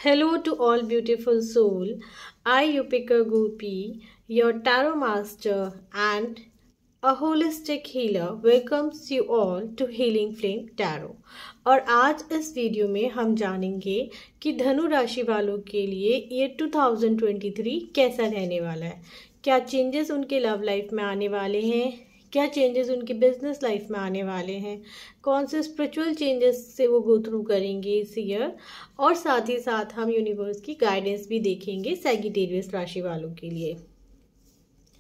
Hello to all beautiful soul. I, Yupika Gopi, your tarot master and a holistic healer, welcomes you all to Healing Flame Tarot. और आज इस video में हम जानेंगे कि धनु राशि वालों के लिए ये 2023 कैसा रहने वाला है। क्या चेंजेस उनके लव लाइफ में आने वाले हैं, क्या चेंजेस उनकी बिजनेस लाइफ में आने वाले हैं, कौन से स्पिरिचुअल चेंजेस से वो गो थ्रू करेंगे इस ईयर, और साथ ही साथ हम यूनिवर्स की गाइडेंस भी देखेंगे सैजिटेरियस राशि वालों के लिए।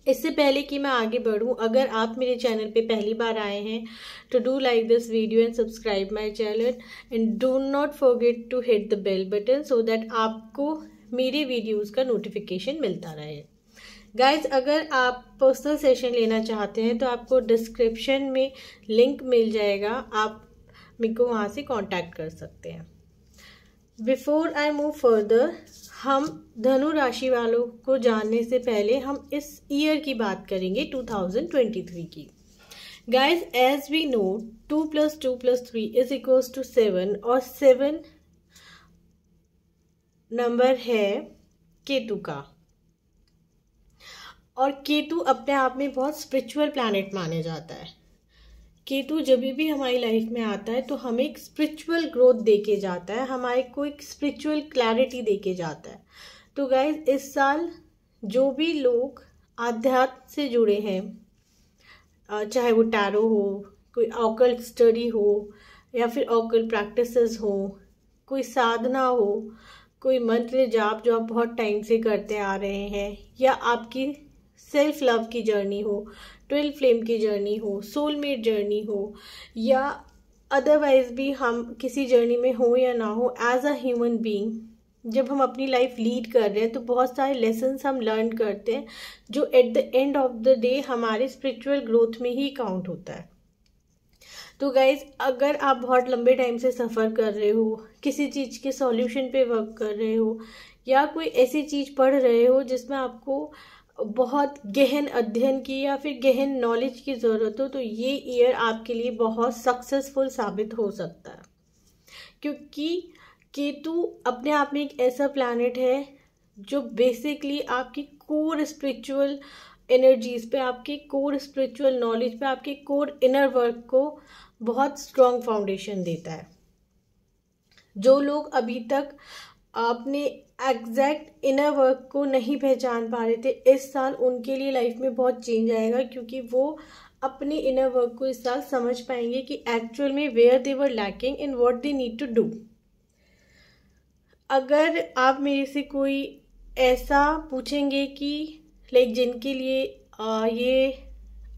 इससे पहले कि मैं आगे बढ़ूं, अगर आप मेरे चैनल पे पहली बार आए हैं तो do like this video and subscribe my channel and do not forget to hit the bell button so that आपको मेरे वीडियोस का नोटिफिकेशन मिलता रहे। गाइज, अगर आप पर्सनल सेशन लेना चाहते हैं तो आपको डिस्क्रिप्शन में लिंक मिल जाएगा, आप मेरे को वहाँ से कांटेक्ट कर सकते हैं। बिफोर आई मूव फर्दर, हम धनु राशि वालों को जानने से पहले हम इस ईयर की बात करेंगे 2023 की। गाइज, एज वी नो 2 + 2 + 3 = 7 और 7 नंबर है केतु का, और केतु अपने आप में बहुत स्पिरिचुअल प्लैनेट माने जाता है। केतु जब भी हमारी लाइफ में आता है तो हमें एक स्पिरिचुअल ग्रोथ देके जाता है, हमारे को एक स्पिरिचुअल क्लैरिटी देके जाता है। तो गाइज, इस साल जो भी लोग आध्यात्म से जुड़े हैं, चाहे वो टैरो हो, कोई ऑकल्ट स्टडी हो, या फिर ऑकल्ट प्रैक्टिसेस हो, कोई साधना हो, कोई मंत्र जाप जो आप बहुत टाइम से करते आ रहे हैं, या आपकी सेल्फ लव की जर्नी हो, ट्विन फ्लेम की जर्नी हो, सोलमेट जर्नी हो, या अदरवाइज भी हम किसी जर्नी में हो या ना हो, एज अ ह्यूमन बीइंग जब हम अपनी लाइफ लीड कर रहे हैं तो बहुत सारे लेसन्स हम लर्न करते हैं जो at the end of the day हमारे स्पिरिचुअल ग्रोथ में ही काउंट होता है। तो गाइज, अगर आप बहुत लंबे टाइम से सफ़र कर रहे हो, किसी चीज़ के सॉल्यूशन पे वर्क कर रहे हो, या कोई ऐसी चीज़ पढ़ रहे हो जिसमें आपको बहुत गहन अध्ययन की या फिर गहन नॉलेज की ज़रूरत हो, तो ये ईयर आपके लिए बहुत सक्सेसफुल साबित हो सकता है। क्योंकि केतु अपने आप में एक ऐसा प्लैनेट है जो बेसिकली आपकी कोर स्पिरिचुअल एनर्जीज पे, आपके कोर स्पिरिचुअल नॉलेज पे, आपके कोर इनर वर्क को बहुत स्ट्रॉन्ग फाउंडेशन देता है। जो लोग अभी तक आपने एग्जैक्ट इनर वर्क को नहीं पहचान पा रहे थे, इस साल उनके लिए लाइफ में बहुत चेंज आएगा, क्योंकि वो अपने इनर वर्क को इस साल समझ पाएंगे कि एक्चुअल में where they were lacking and what they need to do. अगर आप मेरे से कोई ऐसा पूछेंगे कि लाइक जिनके लिए ये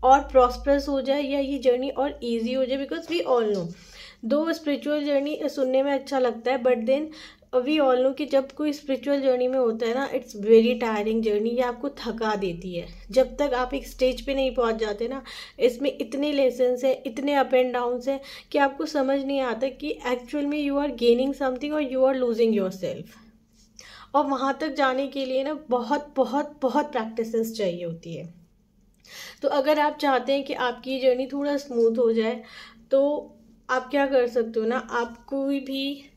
और प्रॉस्परस हो जाए या ये जर्नी और इजी हो जाए, because we all know though spiritual journey सुनने में अच्छा लगता है, but then we all know कि जब कोई स्पिरिचुअल जर्नी में होता है ना, इट्स वेरी टायरिंग जर्नी, ये आपको थका देती है। जब तक आप एक स्टेज पे नहीं पहुंच जाते ना, इसमें इतने लेसन्स हैं, इतने अप एंड डाउन्स हैं कि आपको समझ नहीं आता कि एक्चुअल में यू आर गेनिंग समथिंग और you are losing yourself. और वहाँ तक जाने के लिए ना बहुत बहुत बहुत प्रैक्टिसेस चाहिए होती है। तो अगर आप चाहते हैं कि आपकी ये जर्नी थोड़ा स्मूथ हो जाए, तो आप क्या कर सकते हो ना, आप कोई भी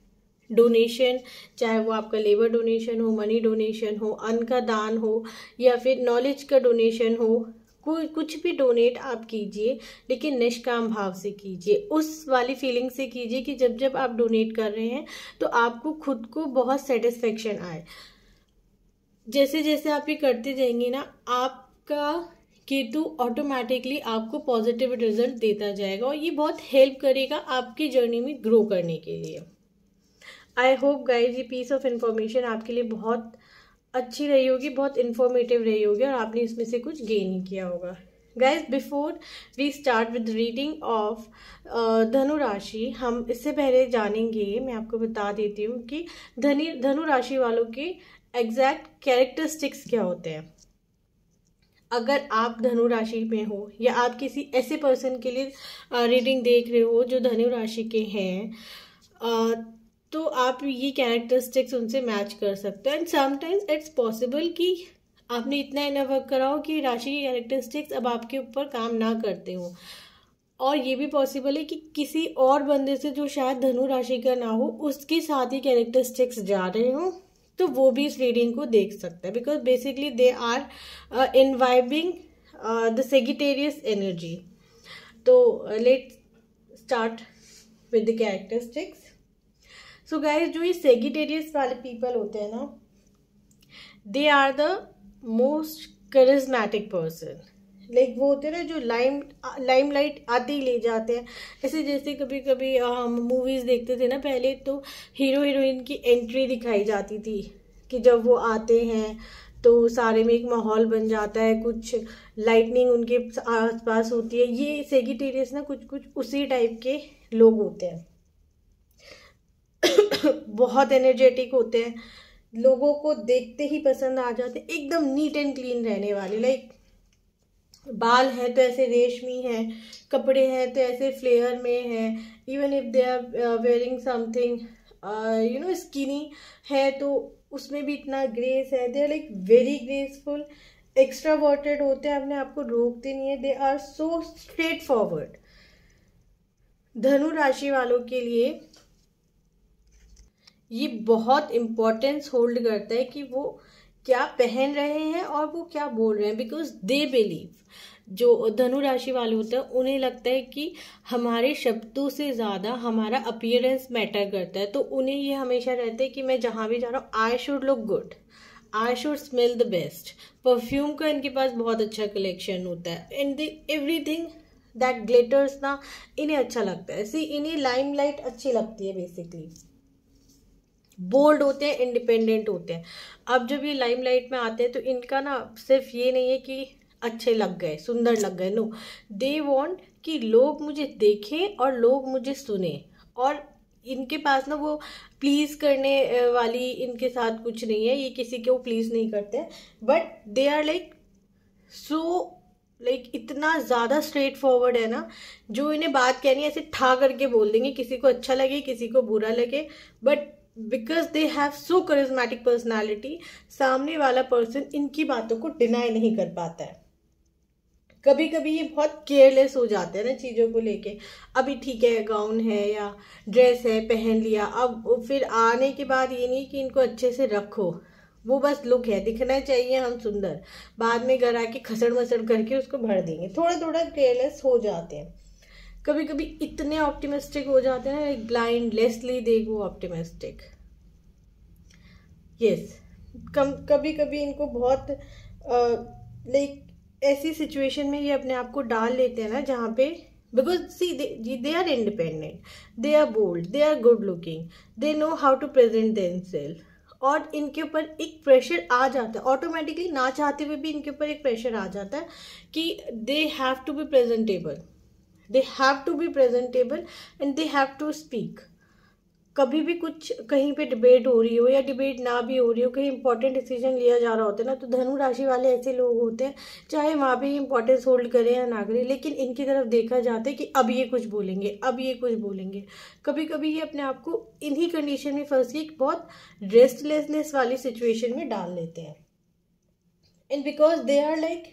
डोनेशन, चाहे वो आपका लेबर डोनेशन हो, मनी डोनेशन हो, अन्न का दान हो, या फिर नॉलेज का डोनेशन हो, कोई कुछ भी डोनेट आप कीजिए, लेकिन निष्काम भाव से कीजिए। उस वाली फीलिंग से कीजिए कि जब जब आप डोनेट कर रहे हैं तो आपको खुद को बहुत सेटिस्फेक्शन आए। जैसे जैसे आप ये करते जाएंगे ना, आपका केतु ऑटोमेटिकली आपको पॉजिटिव रिजल्ट देता जाएगा, और ये बहुत हेल्प करेगा आपकी जर्नी में ग्रो करने के लिए। आई होप गाइज ये पीस ऑफ इन्फॉर्मेशन आपके लिए बहुत अच्छी रही होगी, बहुत इन्फॉर्मेटिव रही होगी, और आपने इसमें से कुछ गेन ही किया होगा। Guys, before we start with reading of Dhanu राशि, हम इससे पहले जानेंगे, मैं आपको बता देती हूँ कि धनु राशि वालों के एग्जैक्ट कैरेक्टरिस्टिक्स क्या होते हैं। अगर आप धनु राशि में हो, या आप किसी ऐसे पर्सन के लिए रीडिंग देख रहे हो जो धनु राशि के हैं, तो आप ये कैरेक्टरिस्टिक्स उनसे मैच कर सकते हो। एंड समटाइम्स इट्स पॉसिबल कि आपने इतना इनर वर्क करा हो कि राशि की कैरेक्टरिस्टिक्स अब आपके ऊपर काम ना करते हो, और ये भी पॉसिबल है कि किसी और बंदे से जो शायद धनु राशि का ना हो उसके साथ ही कैरेक्टरिस्टिक्स जा रहे हो, तो वो भी इस रीडिंग को देख सकता है, because basically they are imbibing the Sagittarius energy. तो let's start with the characteristics. So guys, जो ये सेजिटेरियस वाले पीपल होते हैं ना, they are the most charismatic person. Like वो होते हैं ना जो लाइमलाइट आते ही ले जाते हैं। ऐसे जैसे कभी कभी हम मूवीज देखते थे ना पहले, तो हीरो हीरोइन की एंट्री दिखाई जाती थी कि जब वो आते हैं तो सारे में एक माहौल बन जाता है, कुछ लाइटनिंग उनके आसपास होती है। ये सेजिटेरियस ना कुछ कुछ उसी टाइप के लोग होते हैं। बहुत एनर्जेटिक होते हैं, लोगों को देखते ही पसंद आ जाते हैं, एकदम नीट एंड क्लीन रहने वाले। लाइक बाल हैं तो ऐसे रेशमी हैं, कपड़े हैं तो ऐसे फ्लेयर में हैं, even if they are wearing something skinny है तो उसमें भी इतना ग्रेस है। They are like very graceful, extroverted होते हैं, अपने आप को रोकते नहीं है, they are so straightforward. धनु राशि वालों के लिए ये बहुत इम्पोर्टेंस होल्ड करता है कि वो क्या पहन रहे हैं और वो क्या बोल रहे हैं, बिकॉज दे बिलीव, जो धनु राशि वाले होते हैं उन्हें लगता है कि हमारे शब्दों से ज़्यादा हमारा अपीयरेंस मैटर करता है। तो उन्हें ये हमेशा रहता है कि मैं जहाँ भी जा रहा हूँ I should look good, I should smell the best. Perfume का इनके पास बहुत अच्छा कलेक्शन होता है, एंड एवरीथिंग दैट ग्लिटर्स ना इन्हें अच्छा लगता है। सी इन्हें लाइमलाइट अच्छी लगती है, बेसिकली बोल्ड होते हैं, इंडिपेंडेंट होते हैं। अब जब ये लाइमलाइट में आते हैं तो इनका ना सिर्फ ये नहीं है कि अच्छे लग गए, सुंदर लग गए, नो, दे वांट कि लोग मुझे देखें और लोग मुझे सुने। और इनके पास ना वो प्लीज करने वाली इनके साथ कुछ नहीं है, ये किसी को प्लीज नहीं करते, but they are like so like इतना ज़्यादा स्ट्रेट फॉरवर्ड है ना, जो इन्हें बात कहनी है ऐसे ठा करके बोल देंगे, किसी को अच्छा लगे किसी को बुरा लगे, but because they have so charismatic personality, सामने वाला पर्सन इनकी बातों को डिनाई नहीं कर पाता है। कभी कभी ये बहुत केयरलेस हो जाते हैं ना चीज़ों को लेके। अभी ठीक है, गाउन है या ड्रेस है, पहन लिया, अब फिर आने के बाद ये नहीं कि इनको अच्छे से रखो, वो बस लुक है, दिखना चाहिए हम सुंदर, बाद में घर आके खसड़ मसड़ करके उसको भर देंगे। थोड़ा थोड़ा केयरलेस हो जाते हैं, कभी कभी इतने ऑप्टिमिस्टिक हो जाते हैं ना, एक ब्लाइंडलेसली देखो ऑप्टिमिस्टिक। यस, कभी कभी इनको बहुत लाइक ऐसी सिचुएशन में ये अपने आप को डाल लेते हैं ना जहाँ पे, because see they are independent, they are bold, they are good looking, they know how to present themselves, और इनके ऊपर एक प्रेशर आ जाता है ऑटोमेटिकली, ना चाहते हुए भी इनके ऊपर एक प्रेशर आ जाता है कि they have to be presentable, they have to be presentable and they have to speak। कभी भी कुछ कहीं पे डिबेट हो रही हो या डिबेट ना भी हो रही हो, कहीं इंपॉर्टेंट डिसीजन लिया जा रहा होता है ना, तो धनु राशि वाले ऐसे लोग होते हैं, चाहे वहाँ पे इंपॉर्टेंस होल्ड करें या ना करें, लेकिन इनकी तरफ देखा जाता है कि अब ये कुछ बोलेंगे, अब ये कुछ बोलेंगे। कभी कभी ये अपने आप को इन्हीं कंडीशन में फंस के बहुत रेस्टलेसनेस वाली सिचुएशन में डाल लेते हैं, and because they are like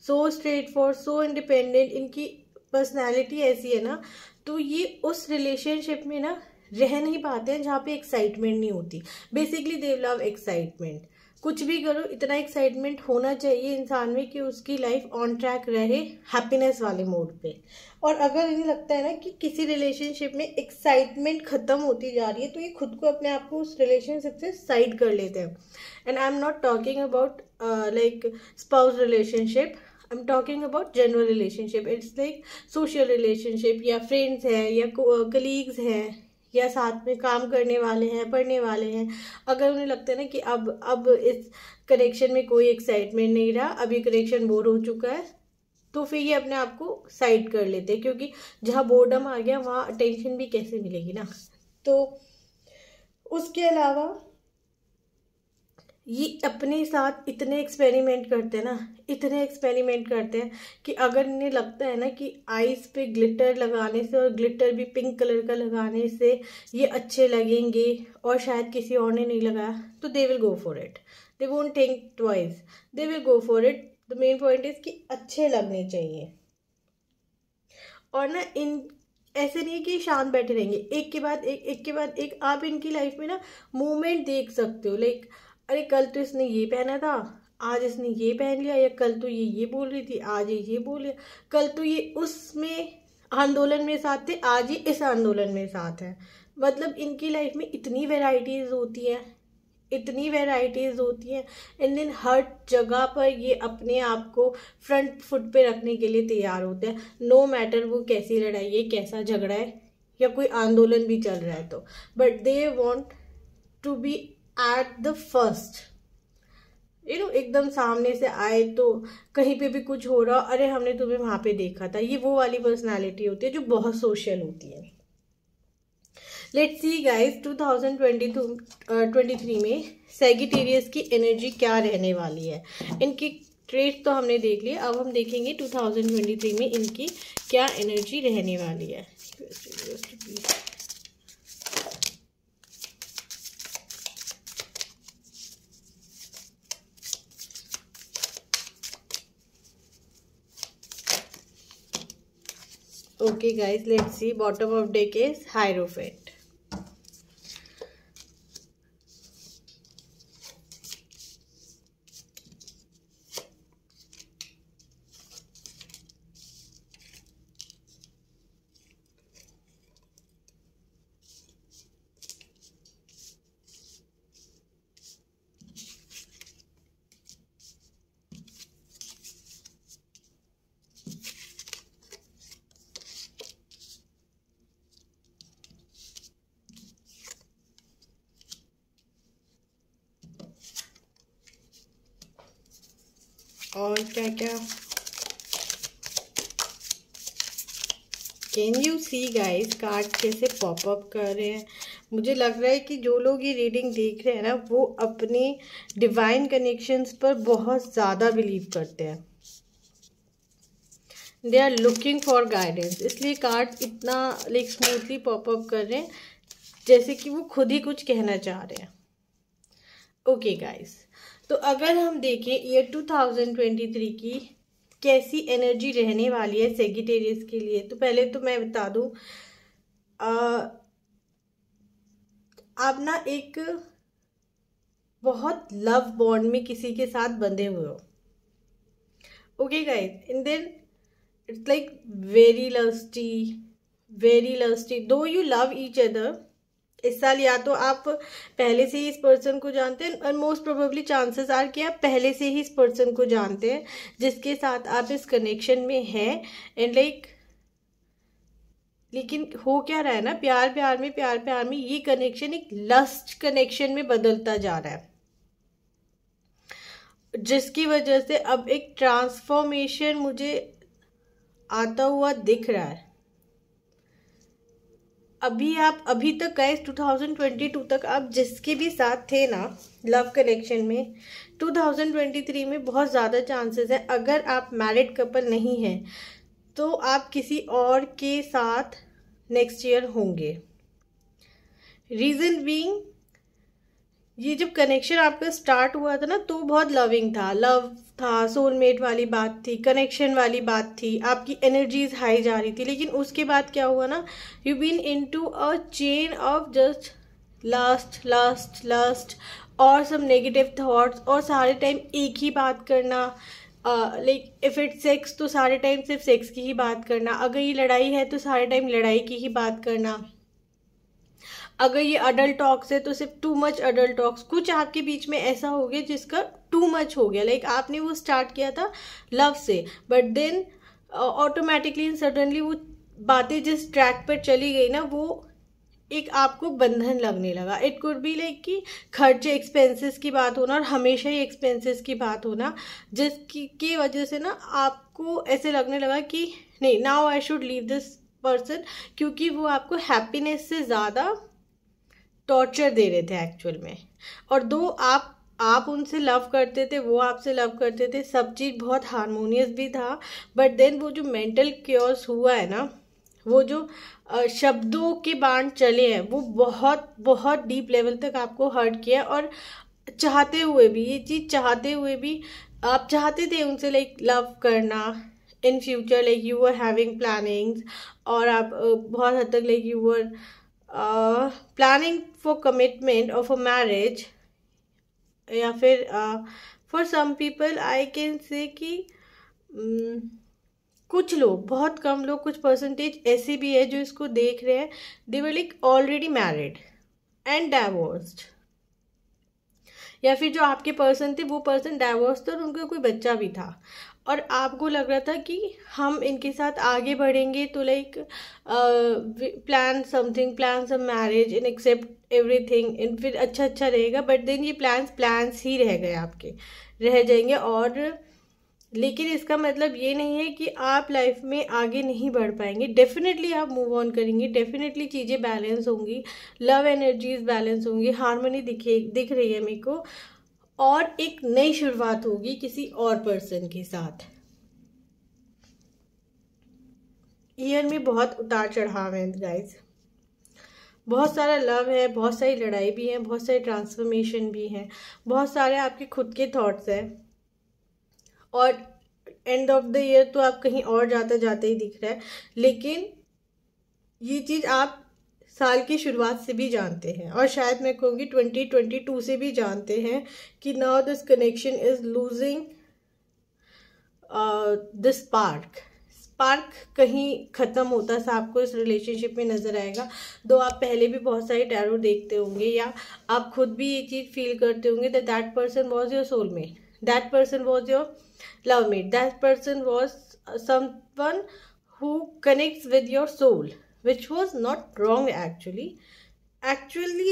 so straight for, so independent, इनकी पर्सनैलिटी ऐसी है ना, तो ये उस रिलेशनशिप में ना रह नहीं पाते हैं जहाँ पे एक्साइटमेंट नहीं होती। बेसिकली दे लव एक्साइटमेंट, कुछ भी करो इतना एक्साइटमेंट होना चाहिए इंसान में कि उसकी लाइफ ऑन ट्रैक रहे, हैप्पीनेस वाले मोड पे। और अगर इन्हें लगता है ना कि किसी रिलेशनशिप में एक्साइटमेंट खत्म होती जा रही है, तो ये खुद को अपने आप को उस रिलेशनशिप से साइड कर लेते हैं। And I am not talking about like spouse relationship, I'm talking about general relationship. It's like social relationship, या friends हैं या colleagues हैं या साथ में काम करने वाले हैं, पढ़ने वाले हैं। अगर उन्हें लगता है ना कि अब इस कनेक्शन में कोई एक्साइटमेंट नहीं रहा, अब ये कनेक्शन बोर हो चुका है, तो फिर ये अपने आप को साइड कर लेते हैं, क्योंकि जहाँ बोर्डम आ गया वहाँ अटेंशन भी कैसे मिलेगी ना। तो उसके अलावा ये अपने साथ इतने एक्सपेरिमेंट करते हैं ना, इतने एक्सपेरिमेंट करते हैं कि अगर इन्हें लगता है ना कि आईज पे ग्लिटर लगाने से, और ग्लिटर भी पिंक कलर का लगाने से ये अच्छे लगेंगे और शायद किसी और ने नहीं लगाया, तो they will go for it, they won't think twice, they will go for it. The main point is कि अच्छे लगने चाहिए। और ना इन ऐसे नहीं कि शांत बैठे रहेंगे, एक के बाद एक के बाद एक आप इनकी लाइफ में ना मूवमेंट देख सकते हो। लाइक अरे कल तो इसने ये पहना था, आज इसने ये पहन लिया, या कल तो ये बोल रही थी, आज ये बोल लिया, कल तो ये उसमें आंदोलन में साथ थे, आज ये इस आंदोलन में साथ है। मतलब इनकी लाइफ में इतनी वैरायटीज होती हैं, इतनी वैरायटीज होती हैं, एंड देन हर जगह पर ये अपने आप को फ्रंट फुट पे रखने के लिए तैयार होते हैं, नो मैटर वो कैसी लड़ाई है, कैसा झगड़ा है, या कोई आंदोलन भी चल रहा है तो, but they want to be at the first, एकदम सामने से आए तो कहीं पे भी कुछ हो रहा, अरे हमने तुम्हें वहां पे देखा था। ये वो वाली पर्सनालिटी होती है जो बहुत सोशल होती है। लेट्स सी गाइस 2023 में सैजिटेरियस की एनर्जी क्या रहने वाली है। इनकी ट्रेट तो हमने देख लिया, अब हम देखेंगे 2023 में इनकी क्या एनर्जी रहने वाली है। Okay guys, let's see. Bottom of deck is Hierophant. और क्या क्या can you see guys, card कैसे पॉप अप कर रहे हैं। मुझे लग रहा है कि जो लोग ये रीडिंग देख रहे हैं ना, वो अपने डिवाइन कनेक्शंस पर बहुत ज़्यादा बिलीव करते हैं। They are looking for guidance, इसलिए कार्ड इतना लाइक स्मूथली पॉप अप कर रहे हैं जैसे कि वो खुद ही कुछ कहना चाह रहे हैं। ओके गाइस, तो अगर हम देखें ईयर 2023 की कैसी एनर्जी रहने वाली है सैजिटेरियस के लिए, तो पहले तो मैं बता दूं, आप ना एक बहुत लव बॉन्ड में किसी के साथ बंधे हुए हो। Okay guys, and then it's like very lusty though you love each other. इस साल या तो आप पहले से ही इस पर्सन को जानते हैं, और मोस्ट प्रोबेबली चांसेस आर कि आप पहले से ही इस पर्सन को जानते हैं जिसके साथ आप इस कनेक्शन में हैं। एंड लाइक लेकिन हो क्या रहा है ना, प्यार में ये कनेक्शन एक लस्ट कनेक्शन में बदलता जा रहा है, जिसकी वजह से अब एक ट्रांसफॉर्मेशन मुझे आता हुआ दिख रहा है। अभी तक गाइस 2022 तक आप जिसके भी साथ थे ना लव कनेक्शन में, 2023 में बहुत ज़्यादा चांसेस है, अगर आप मैरिड कपल नहीं हैं तो आप किसी और के साथ नेक्स्ट ईयर होंगे। रीज़न बीइंग, ये जब कनेक्शन आपका स्टार्ट हुआ था ना तो बहुत लविंग था, लव था, सोलमेट वाली बात थी, कनेक्शन वाली बात थी, आपकी एनर्जीज हाई जा रही थी। लेकिन उसके बाद क्या हुआ ना, you been into a chain of just lust और सम नेगेटिव थॉट्स, और सारे टाइम एक ही बात करना, लाइक इफ इट सेक्स तो सारे टाइम सिर्फ सेक्स की ही बात करना, अगर ये लड़ाई है तो सारे टाइम लड़ाई की ही बात करना, अगर ये अडल्ट टॉक्स है तो सिर्फ टू मच अडल्ट टॉक्स। कुछ आपके बीच में ऐसा हो गया जिसका टू मच हो गया, लाइक आपने वो स्टार्ट किया था लव से, but then automatically and suddenly वो बातें जिस ट्रैक पर चली गई ना, वो एक आपको बंधन लगने लगा। इट कुड बी लाइक कि खर्चे, एक्सपेंसेस की बात होना, और हमेशा ही एक्सपेंसेस की बात होना, जिसकी की वजह से ना आपको ऐसे लगने लगा कि नहीं, now I should leave this person, क्योंकि वो आपको हैप्पीनेस से ज़्यादा टॉर्चर दे रहे थे एक्चुअल में। और दो आप उनसे लव करते थे, वो आपसे लव करते थे, सब चीज़ बहुत हारमोनियस भी था, बट देन वो जो मेंटल क्योर्स हुआ है ना, वो जो शब्दों के बाण चले हैं, वो बहुत बहुत डीप लेवल तक आपको हर्ट किया। और चाहते हुए भी, ये चीज़ चाहते हुए भी, आप चाहते थे उनसे लाइक लव करना, in future like you are having plannings, और आप बहुत हद तक like you are planning for commitment और फॉर मैरिज, या फिर for some people I can say कि कुछ लोग, बहुत कम लोग, कुछ परसेंटेज ऐसे भी है जो इसको देख रहे हैं, they were like already married and divorced, या फिर जो आपके पर्सन थे वो पर्सन डाइवोर्स थे और उनका कोई बच्चा भी था, और आपको लग रहा था कि हम इनके साथ आगे बढ़ेंगे तो like plan something, plan some marriage in accept everything, इन फिर अच्छा रहेगा, बट देन ये प्लान्स ही रह गए, आपके रह जाएंगे। और लेकिन इसका मतलब ये नहीं है कि आप लाइफ में आगे नहीं बढ़ पाएंगे, डेफिनेटली आप मूव ऑन करेंगे, डेफिनेटली चीज़ें बैलेंस होंगी, लव एनर्जीज बैलेंस होंगी, हार्मनी दिख रही है मेरे को, और एक नई शुरुआत होगी किसी और पर्सन के साथ। ईयर में बहुत उतार चढ़ाव है गाइस, बहुत सारा लव है, बहुत सारी लड़ाई भी है, बहुत सारी ट्रांसफॉर्मेशन भी है, बहुत सारे आपके खुद के थॉट्स हैं, और एंड ऑफ द ईयर तो आप कहीं और जाते ही दिख रहा है, लेकिन ये चीज़ आप साल की शुरुआत से भी जानते हैं, और शायद मैं कहूँगी 2022 से भी जानते हैं कि now this connection is losing the spark कहीं ख़त्म होता सा आपको इस रिलेशनशिप में नज़र आएगा। दो आप पहले भी बहुत सारे टैरो देखते होंगे, या आप खुद भी ये चीज़ फील करते होंगे that person was your soulmate, that person was your lovemate, that person was someone who connects with your soul, which was not wrong actually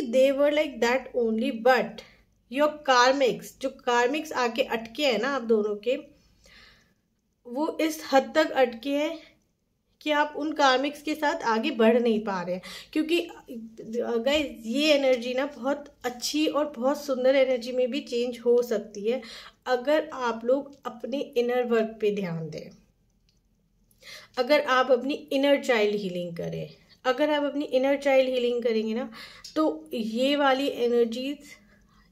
they were like that only, but your karmics, जो karmics आके अटके हैं ना आप दोनों के, वो इस हद तक अटके हैं कि आप उन कार्मिक्स के साथ आगे बढ़ नहीं पा रहे हैं, क्योंकि गाइस ये एनर्जी ना बहुत अच्छी और बहुत सुंदर एनर्जी में भी चेंज हो सकती है अगर आप लोग अपने इनर वर्क पे ध्यान दें, अगर आप अपनी इनर चाइल्ड हीलिंग करें। अगर आप अपनी इनर चाइल्ड हीलिंग करेंगे ना, तो ये वाली एनर्जीज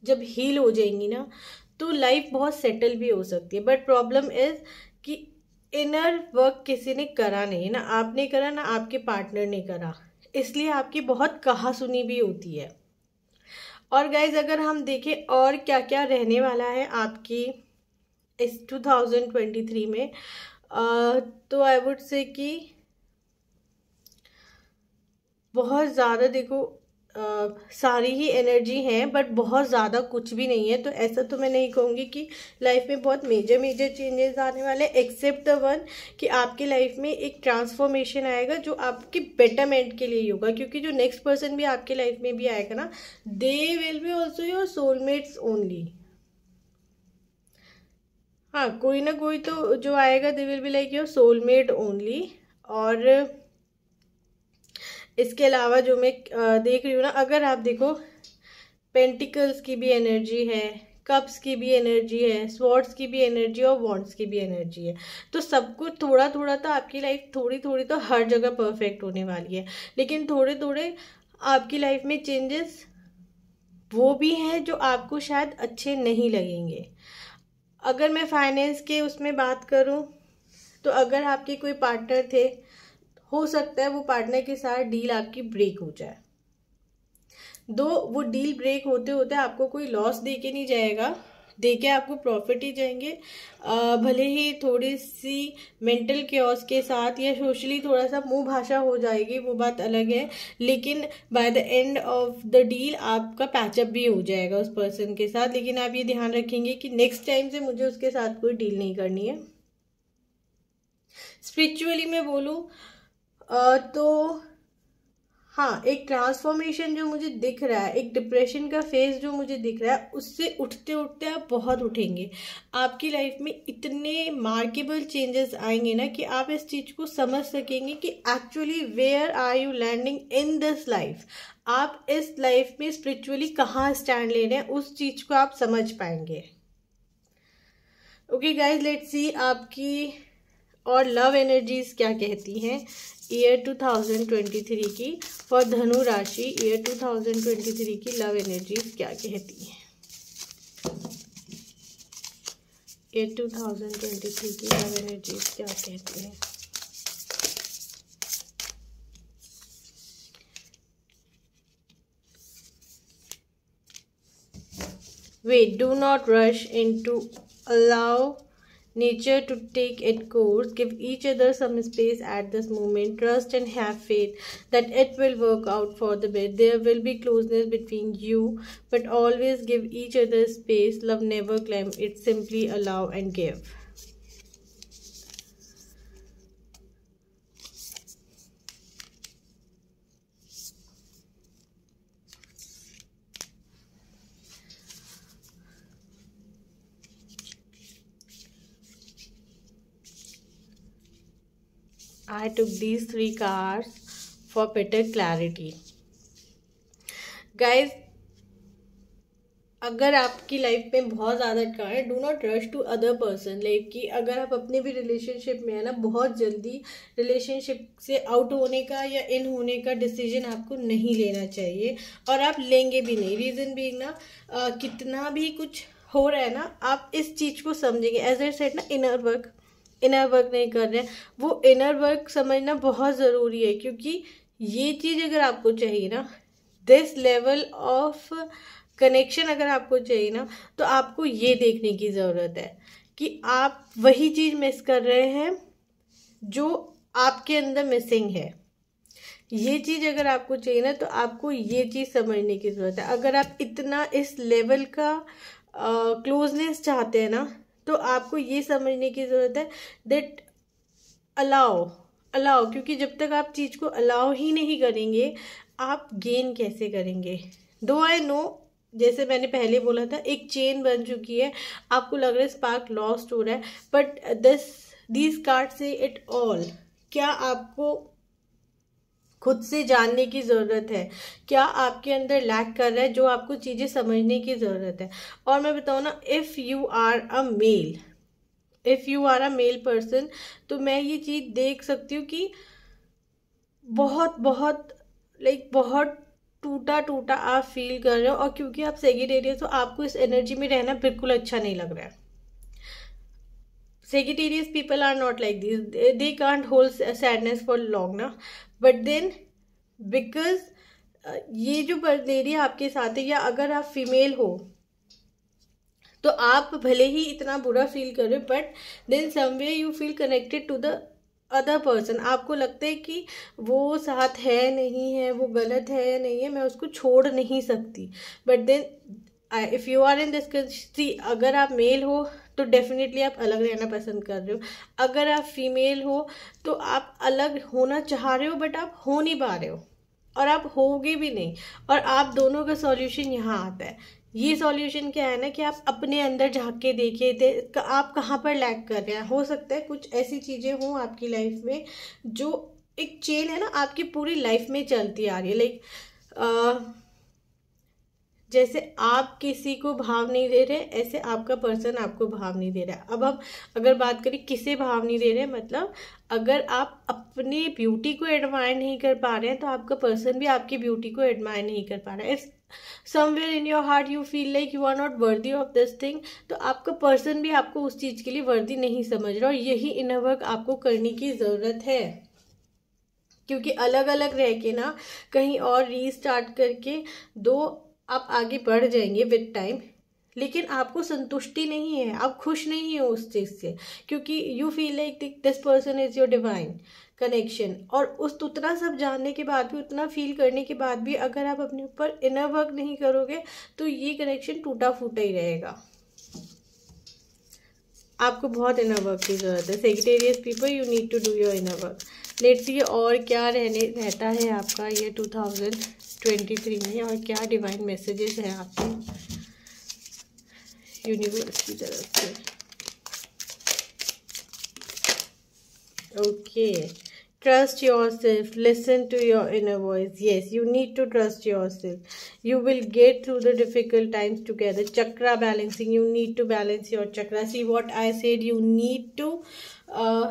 जब हील हो जाएंगी ना, तो लाइफ बहुत सेटल भी हो सकती है। बट प्रॉब्लम इज कि इनर वर्क किसी ने करा नहीं, ना आपने करा ना आपके पार्टनर ने करा, इसलिए आपकी बहुत कहा सुनी भी होती है। और गाइज अगर हम देखें और क्या क्या रहने वाला है आपकी इस 2023 में, तो आई वुड से कि बहुत ज़्यादा देखो सारी ही एनर्जी है, बट बहुत ज़्यादा कुछ भी नहीं है। तो ऐसा तो मैं नहीं कहूँगी कि लाइफ में बहुत मेजर चेंजेस आने वाले, एक्सेप्ट द वन कि आपके लाइफ में एक ट्रांसफॉर्मेशन आएगा जो आपके बेटरमेंट के लिए ही होगा, क्योंकि जो नेक्स्ट पर्सन भी आपके लाइफ में भी आएगा ना, they will be also your soulmates only. हाँ, कोई ना कोई तो जो आएगा they will be like your soulmate only. और इसके अलावा जो मैं देख रही हूँ ना, अगर आप देखो पेंटिकल्स की भी एनर्जी है, कप्स की भी एनर्जी है, स्वॉर्ड्स की भी एनर्जी और वॉन्ड्स की भी एनर्जी है। तो सब कुछ थोड़ा थोड़ा तो आपकी लाइफ थोड़ी तो हर जगह परफेक्ट होने वाली है, लेकिन थोड़े आपकी लाइफ में चेंजेस वो भी हैं जो आपको शायद अच्छे नहीं लगेंगे। अगर मैं फाइनेंस के उसमें बात करूं, तो अगर आपके कोई पार्टनर थे, हो सकता है वो पार्टनर के साथ डील आपकी ब्रेक हो जाए। दो वो डील ब्रेक होते होते आपको कोई लॉस दे के नहीं जाएगा, दे के आपको प्रॉफिट ही जाएंगे। भले ही थोड़ी सी मेंटल क्योस के साथ या सोशली थोड़ा सा मुंह भाषा हो जाएगी, वो बात अलग है, लेकिन bye the end of the deal आपका पैचअप भी हो जाएगा उस पर्सन के साथ। लेकिन आप ये ध्यान रखेंगे कि नेक्स्ट टाइम से मुझे उसके साथ कोई डील नहीं करनी है। स्पिरिचुअली मैं बोलूँ तो हाँ, एक ट्रांसफॉर्मेशन जो मुझे दिख रहा है, एक डिप्रेशन का फेज जो मुझे दिख रहा है, उससे उठते उठते आप बहुत उठेंगे। आपकी लाइफ में इतने मार्केबल चेंजेस आएंगे ना कि आप इस चीज़ को समझ सकेंगे कि actually where are you landing in this life. आप इस लाइफ में स्पिरिचुअली कहाँ स्टैंड ले रहे हैं, उस चीज़ को आप समझ पाएंगे। ओके गाइज, लेट्स सी आपकी और लव एनर्जीज क्या कहती हैं ईयर 2023 की। फॉर धनु राशि ईयर 2023 की लव एनर्जीज क्या कहती हैं ये 2023 की लव एनर्जीज क्या कहती हैं। Wait, do not rush into, allow nature to take its course. Give each other some space at this moment. Trust and have faith that it will work out for the best. There will be closeness between you, but always give each other space. Love never climb, it simply allow and give. I took these 3 cards for better clarity. Guys, अगर आपकी life में बहुत ज़्यादा अटका है, do not rush to other person. Like कि अगर आप अपने भी रिलेशनशिप में है ना, बहुत जल्दी रिलेशनशिप से आउट होने का या इन होने का डिसीजन आपको नहीं लेना चाहिए, और आप लेंगे भी नहीं। रीज़न बीइंग ना, कितना भी कुछ हो रहा है ना, आप इस चीज़ को समझेंगे। एज आई सेड ना, इनर वर्क नहीं कर रहे हैं, वो इनर वर्क समझना बहुत ज़रूरी है। क्योंकि ये चीज़ अगर आपको चाहिए ना, दिस लेवल ऑफ कनेक्शन अगर आपको चाहिए ना, तो आपको ये देखने की ज़रूरत है कि आप वही चीज़ मिस कर रहे हैं जो आपके अंदर मिसिंग है। ये चीज़ अगर आपको चाहिए ना, तो आपको ये चीज़ समझने की ज़रूरत है। अगर आप इतना इस लेवल का क्लोजनेस चाहते हैं ना, तो आपको ये समझने की ज़रूरत है दैट अलाउ, क्योंकि जब तक आप चीज़ को अलाउ ही नहीं करेंगे, आप गेन कैसे करेंगे। दो आई नो, जैसे मैंने पहले बोला था, एक चेन बन चुकी है, आपको लग रहा है स्पार्क लॉस्ट हो रहा है, बट दीज कार्ड से इट ऑल। क्या आपको खुद से जानने की ज़रूरत है, क्या आपके अंदर लैक कर रहा है, जो आपको चीज़ें समझने की ज़रूरत है। और मैं बताऊँ ना, if you are a male person, तो मैं ये चीज़ देख सकती हूँ कि बहुत टूटा आप फील कर रहे हो। और क्योंकि आप सेजिटेरियस हो, आपको इस एनर्जी में रहना बिल्कुल अच्छा नहीं लग रहा है। Sagittarius people are not like this. They can't hold sadness for long ना, but then because ये जो लेडी आपके साथ है, या अगर आप फीमेल हो, तो आप भले ही इतना बुरा फील कर रहे हो, but then someway you feel connected to the other person. आपको लगता है कि वो साथ है नहीं है, वो गलत है या नहीं है, मैं उसको छोड़ नहीं सकती। But then if you are in this, अगर आप मेल हो तो डेफिनेटली आप अलग रहना पसंद कर रहे हो। अगर आप फीमेल हो तो आप अलग होना चाह रहे हो, बट आप हो नहीं पा रहे हो, और आप होगे भी नहीं। और आप दोनों का सॉल्यूशन यहाँ आता है। ये सॉल्यूशन क्या है ना, कि आप अपने अंदर झांक के देखिए थे आप कहाँ पर लैग कर रहे हैं। हो सकता है कुछ ऐसी चीज़ें हों आपकी लाइफ में, जो एक चेन है ना, आपकी पूरी लाइफ में चलती आ रही है। लाइक जैसे आप किसी को भाव नहीं दे रहे, ऐसे आपका पर्सन आपको भाव नहीं दे रहा है। अब हम अगर बात करें किसे भाव नहीं दे रहे, मतलब अगर आप अपनी ब्यूटी को एडमायर नहीं कर पा रहे हैं, तो आपका पर्सन भी आपकी ब्यूटी को एडमायर नहीं कर पा रहा है। If somewhere in your heart you feel like you are not worthy of this thing, तो आपका पर्सन भी आपको उस चीज़ के लिए वर्दी नहीं समझ रहा। और यही इनर वर्क आपको करने की ज़रूरत है। क्योंकि अलग अलग रह के ना, कहीं और रीस्टार्ट करके आप आगे बढ़ जाएंगे विद टाइम, लेकिन आपको संतुष्टि नहीं है, आप खुश नहीं हो उस चीज़ से, क्योंकि you feel like this person is your divine connection. और उतना सब जानने के बाद भी, उतना फील करने के बाद भी, अगर आप अपने ऊपर इनर वर्क नहीं करोगे, तो ये कनेक्शन टूटा फूटा ही रहेगा। आपको बहुत इनर वर्क की ज़रूरत है। Sagittarius people, you need to do your inner work. Let's see और क्या रहता है आपका ये 2023 में, और क्या डिवाइन मैसेजेस हैं आपके यूनिवर्स की तरफ से। Okay, trust yourself, listen to your inner voice. Yes, you need to trust yourself. You will get through the difficult times together. Chakra balancing, you need to balance your chakra. See what I said, you need to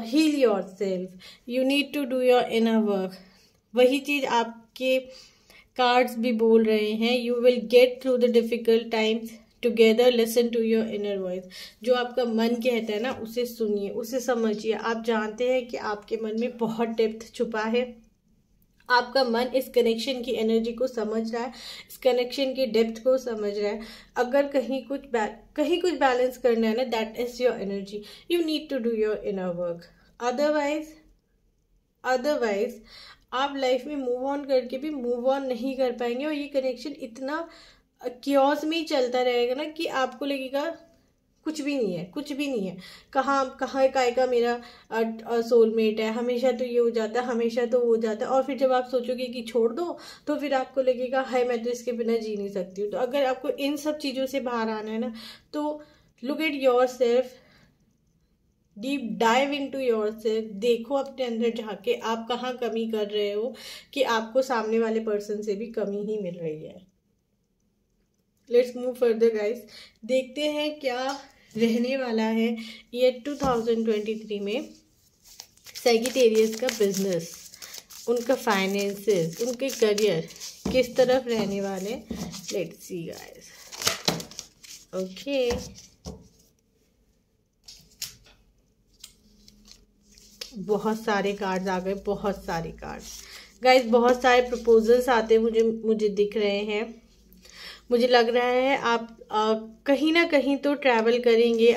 heal yourself. You need to do your inner work. वही चीज़ आपके cards भी बोल रहे हैं। You will get through the difficult times together listen to your inner voice. जो आपका मन कहता है ना, उसे सुनिए, उसे समझिए। आप जानते हैं कि आपके मन में बहुत डेप्थ छुपा है। आपका मन इस कनेक्शन की एनर्जी को समझ रहा है, इस कनेक्शन की डेप्थ को समझ रहा है। अगर कहीं कुछ बैलेंस करना है ना, that is your energy. You need to do your inner work. Otherwise आप लाइफ में मूव ऑन करके भी मूव ऑन नहीं कर पाएंगे, और ये कनेक्शन इतना क्योस में ही चलता रहेगा ना कि आपको लगेगा कुछ भी नहीं है, कुछ भी नहीं है। कहाँ का मेरा सोलमेट है, हमेशा तो ये हो जाता है, हमेशा तो वो हो जाता है। और फिर जब आप सोचोगे कि छोड़ दो, तो फिर आपको लगेगा हाय मैं तो इसके बिना जी नहीं सकती हूँ। तो अगर आपको इन सब चीज़ों से बाहर आना है ना, तो look at your self, deep dive into yourself. देखो अपने अंदर जाके आप कहाँ कमी कर रहे हो कि आपको सामने वाले पर्सन से भी कमी ही मिल रही है। Let's move further guys. देखते हैं क्या रहने वाला है ईयर 2023 में सैजिटेरियस का बिजनेस, उनका फाइनेंसेस, उनके करियर किस तरफ रहने वाले। Let's see guys. ओके, बहुत सारे कार्ड्स आ गए, बहुत सारे कार्ड्स गाइस, बहुत सारे प्रपोजल्स आते मुझे दिख रहे हैं। मुझे लग रहा है आप कहीं ना कहीं तो ट्रैवल करेंगे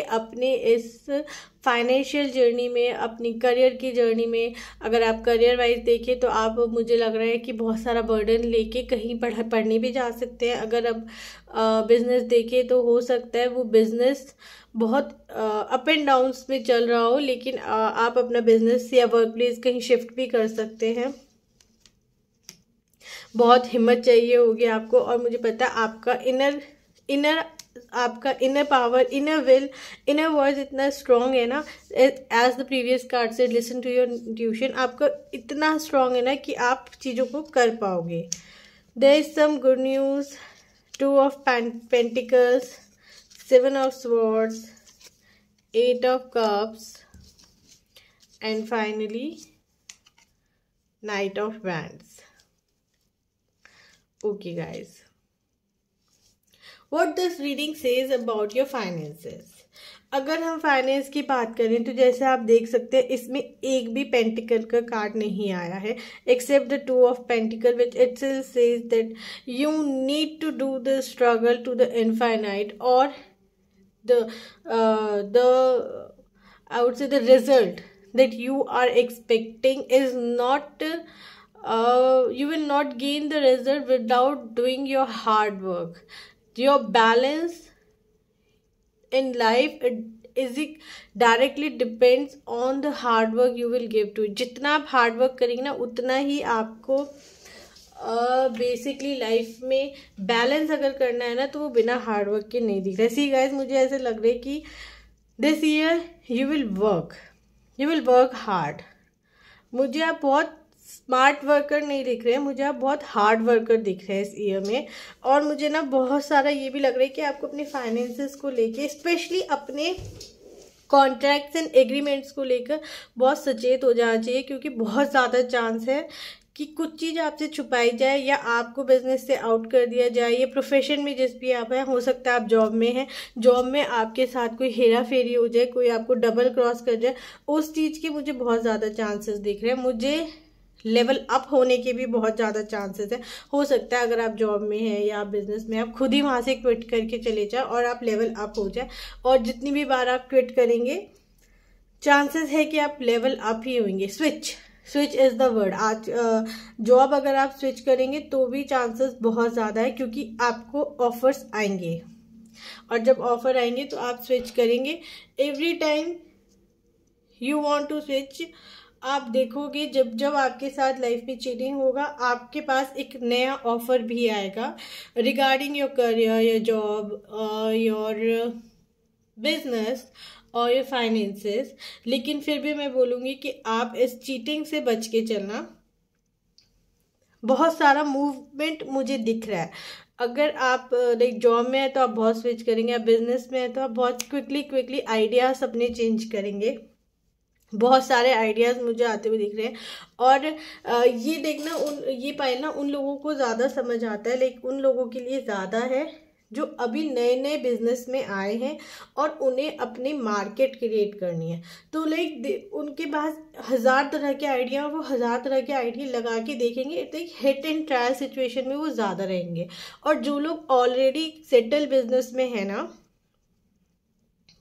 अपने इस फाइनेंशियल जर्नी में, अपनी करियर की जर्नी में। अगर आप करियर वाइज देखें तो आप, मुझे लग रहा है कि बहुत सारा बर्डन लेके कहीं पढ़ने भी जा सकते हैं। अगर आप बिजनेस देखें तो हो सकता है वो बिजनेस बहुत अप एंड डाउन्स में चल रहा हो, लेकिन आप अपना बिजनेस या वर्क प्लेस कहीं शिफ्ट भी कर सकते हैं। बहुत हिम्मत चाहिए होगी आपको, और मुझे पता है आपका inner power, inner will, inner voice इतना स्ट्रॉन्ग है ना। एज द प्रीवियस कार्ड से लिसन टू योर इंट्यूशन, आपका इतना स्ट्रॉन्ग है ना कि आप चीज़ों को कर पाओगे। There is some good news, 2 of pentacles, 7 of swords, 8 of cups, and finally knight of wands. Okay guys, what this reading says about your finances। अगर हम फाइनेंस की बात करें तो जैसे आप देख सकते हैं इसमें एक भी पेंटिकल का कार्ड नहीं आया है, except the 2 of pentacle which itself says that you need to do the struggle to the infinite, or the I would say the result that you are expecting is not you will not gain the result without doing your hard work. Your balance in life is directly depends on the hard work you will give to it. जितना आप hard work करेंगे ना, उतना ही आपको basically life में balance अगर करना है ना, तो वो बिना हार्ड वर्क के नहीं दिख रहा है। सी गाइस, मुझे ऐसे लग रहा है कि this year you will work hard. मुझे आप बहुत स्मार्ट वर्कर नहीं दिख रहे हैं, मुझे आप बहुत हार्ड वर्कर दिख रहे हैं इस ईयर में। और मुझे ना बहुत सारा ये भी लग रहा है कि आपको अपने फाइनेंसेस को लेके, स्पेशली अपने कॉन्ट्रैक्ट्स एंड एग्रीमेंट्स को लेकर बहुत सचेत हो जाना चाहिए, क्योंकि बहुत ज़्यादा चांस है कि कुछ चीज़ आपसे छुपाई जाए या आपको बिजनेस से आउट कर दिया जाए। ये प्रोफेशन में जिस भी आप हैं, हो सकता है आप जॉब में हैं, जॉब में आपके साथ कोई हेरा फेरी हो जाए, कोई आपको डबल क्रॉस कर जाए, उस चीज़ के मुझे बहुत ज़्यादा चांसेस दिख रहे हैं। मुझे लेवल अप होने के भी बहुत ज़्यादा चांसेस है। हो सकता है अगर आप जॉब में हैं या आप बिजनेस में, आप खुद ही वहाँ से क्विट करके चले जाए और आप लेवल अप हो जाए। और जितनी भी बार आप क्विट करेंगे, चांसेस है कि आप लेवल अप ही होंगे। Switch is the word. आज जॉब अगर आप स्विच करेंगे तो भी चांसेस बहुत ज़्यादा है, क्योंकि आपको ऑफर्स आएंगे, और जब ऑफर आएंगे तो आप स्विच करेंगे। Every time you want to switch, आप देखोगे जब आपके साथ लाइफ में चीटिंग होगा, आपके पास एक नया ऑफर भी आएगा regarding your career, your job, your business और योर फाइनेंसेस। लेकिन फिर भी मैं बोलूँगी कि आप इस चीटिंग से बच के चलना। बहुत सारा मूवमेंट मुझे दिख रहा है। अगर आप लाइक जॉब में है तो आप बहुत स्विच करेंगे, आप बिजनेस में है तो आप बहुत क्विकली आइडियाज अपने चेंज करेंगे। बहुत सारे आइडियाज़ मुझे आते हुए दिख रहे हैं। और ये देखना ये पाइल ना उन लोगों को ज़्यादा समझ आता है, लाइक उन लोगों के लिए ज़्यादा है जो अभी नए नए बिजनेस में आए हैं और उन्हें अपनी मार्केट क्रिएट करनी है। तो लाइक उनके पास 1000 तरह के आइडिया, वो 1000 तरह के आइडिया लगा के देखेंगे, like hit and trial situation में वो ज़्यादा रहेंगे। और जो लोग ऑलरेडी सेटल बिजनेस में है ना,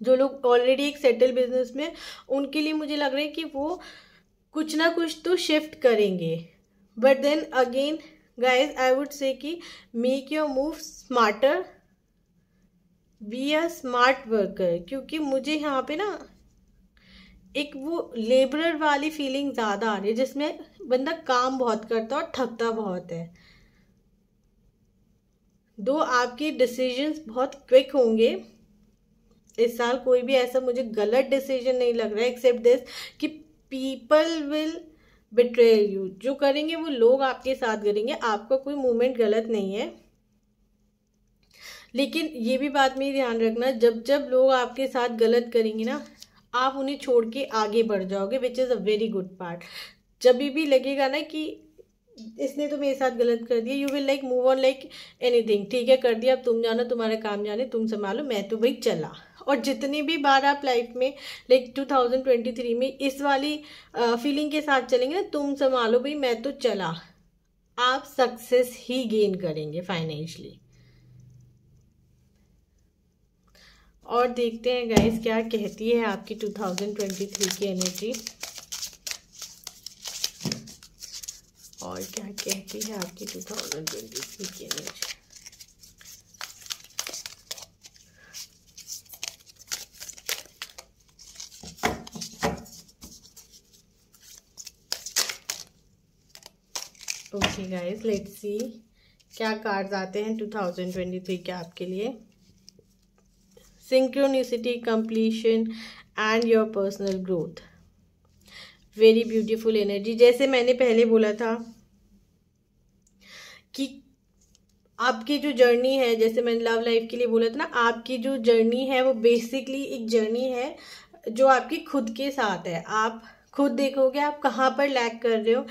जो लोग ऑलरेडी एक सेटल बिजनेस में, उनके लिए मुझे लग रहा है कि वो कुछ ना कुछ तो शिफ्ट करेंगे। But then again guys I would say कि make your move smarter, be a smart worker. क्योंकि मुझे यहाँ पे ना एक वो लेबरर वाली फीलिंग ज़्यादा आ रही है, जिसमें बंदा काम बहुत करता है और थकता बहुत है। दो आपके डिसीजंस बहुत क्विक होंगे इस साल, कोई भी ऐसा मुझे गलत डिसीजन नहीं लग रहा है एक्सेप्ट दिस कि पीपल विल बिट्रे यू। जो करेंगे वो लोग आपके साथ करेंगे, आपका कोई मूवमेंट गलत नहीं है। लेकिन ये भी बात में ध्यान रखना, जब जब लोग आपके साथ गलत करेंगे ना, आप उन्हें छोड़ के आगे बढ़ जाओगे, which is a very good part. जब भी लगेगा ना कि इसने तो मेरे साथ गलत कर दिया, you will like move on like anything, ठीक है कर दिया, अब तुम जानो, तुम्हारा काम जाने, तुम संभालो, मैं तो भाई चला। और जितनी भी बार आप लाइफ में लाइक 2023 में इस वाली फीलिंग के साथ चलेंगे ना, तुम संभालो भाई मैं तो चला, आप सक्सेस ही गेन करेंगे फाइनेंशियली। और देखते हैं गाइस क्या कहती है आपकी 2023 की एनर्जी, और क्या कहती है आपकी 2023 की एनर्जी। ओके गाइस, लेट्स सी क्या कार्ड्स आते हैं 2023 के आपके लिए। Synchronicity, completion and your personal growth, very beautiful energy. जैसे मैंने पहले बोला था कि आपकी जो जर्नी है, जैसे मैंने लव लाइफ के लिए बोला था ना, आपकी जो जर्नी है वो बेसिकली एक जर्नी है जो आपकी खुद के साथ है। आप खुद देखोगे आप कहाँ पर लैग कर रहे हो,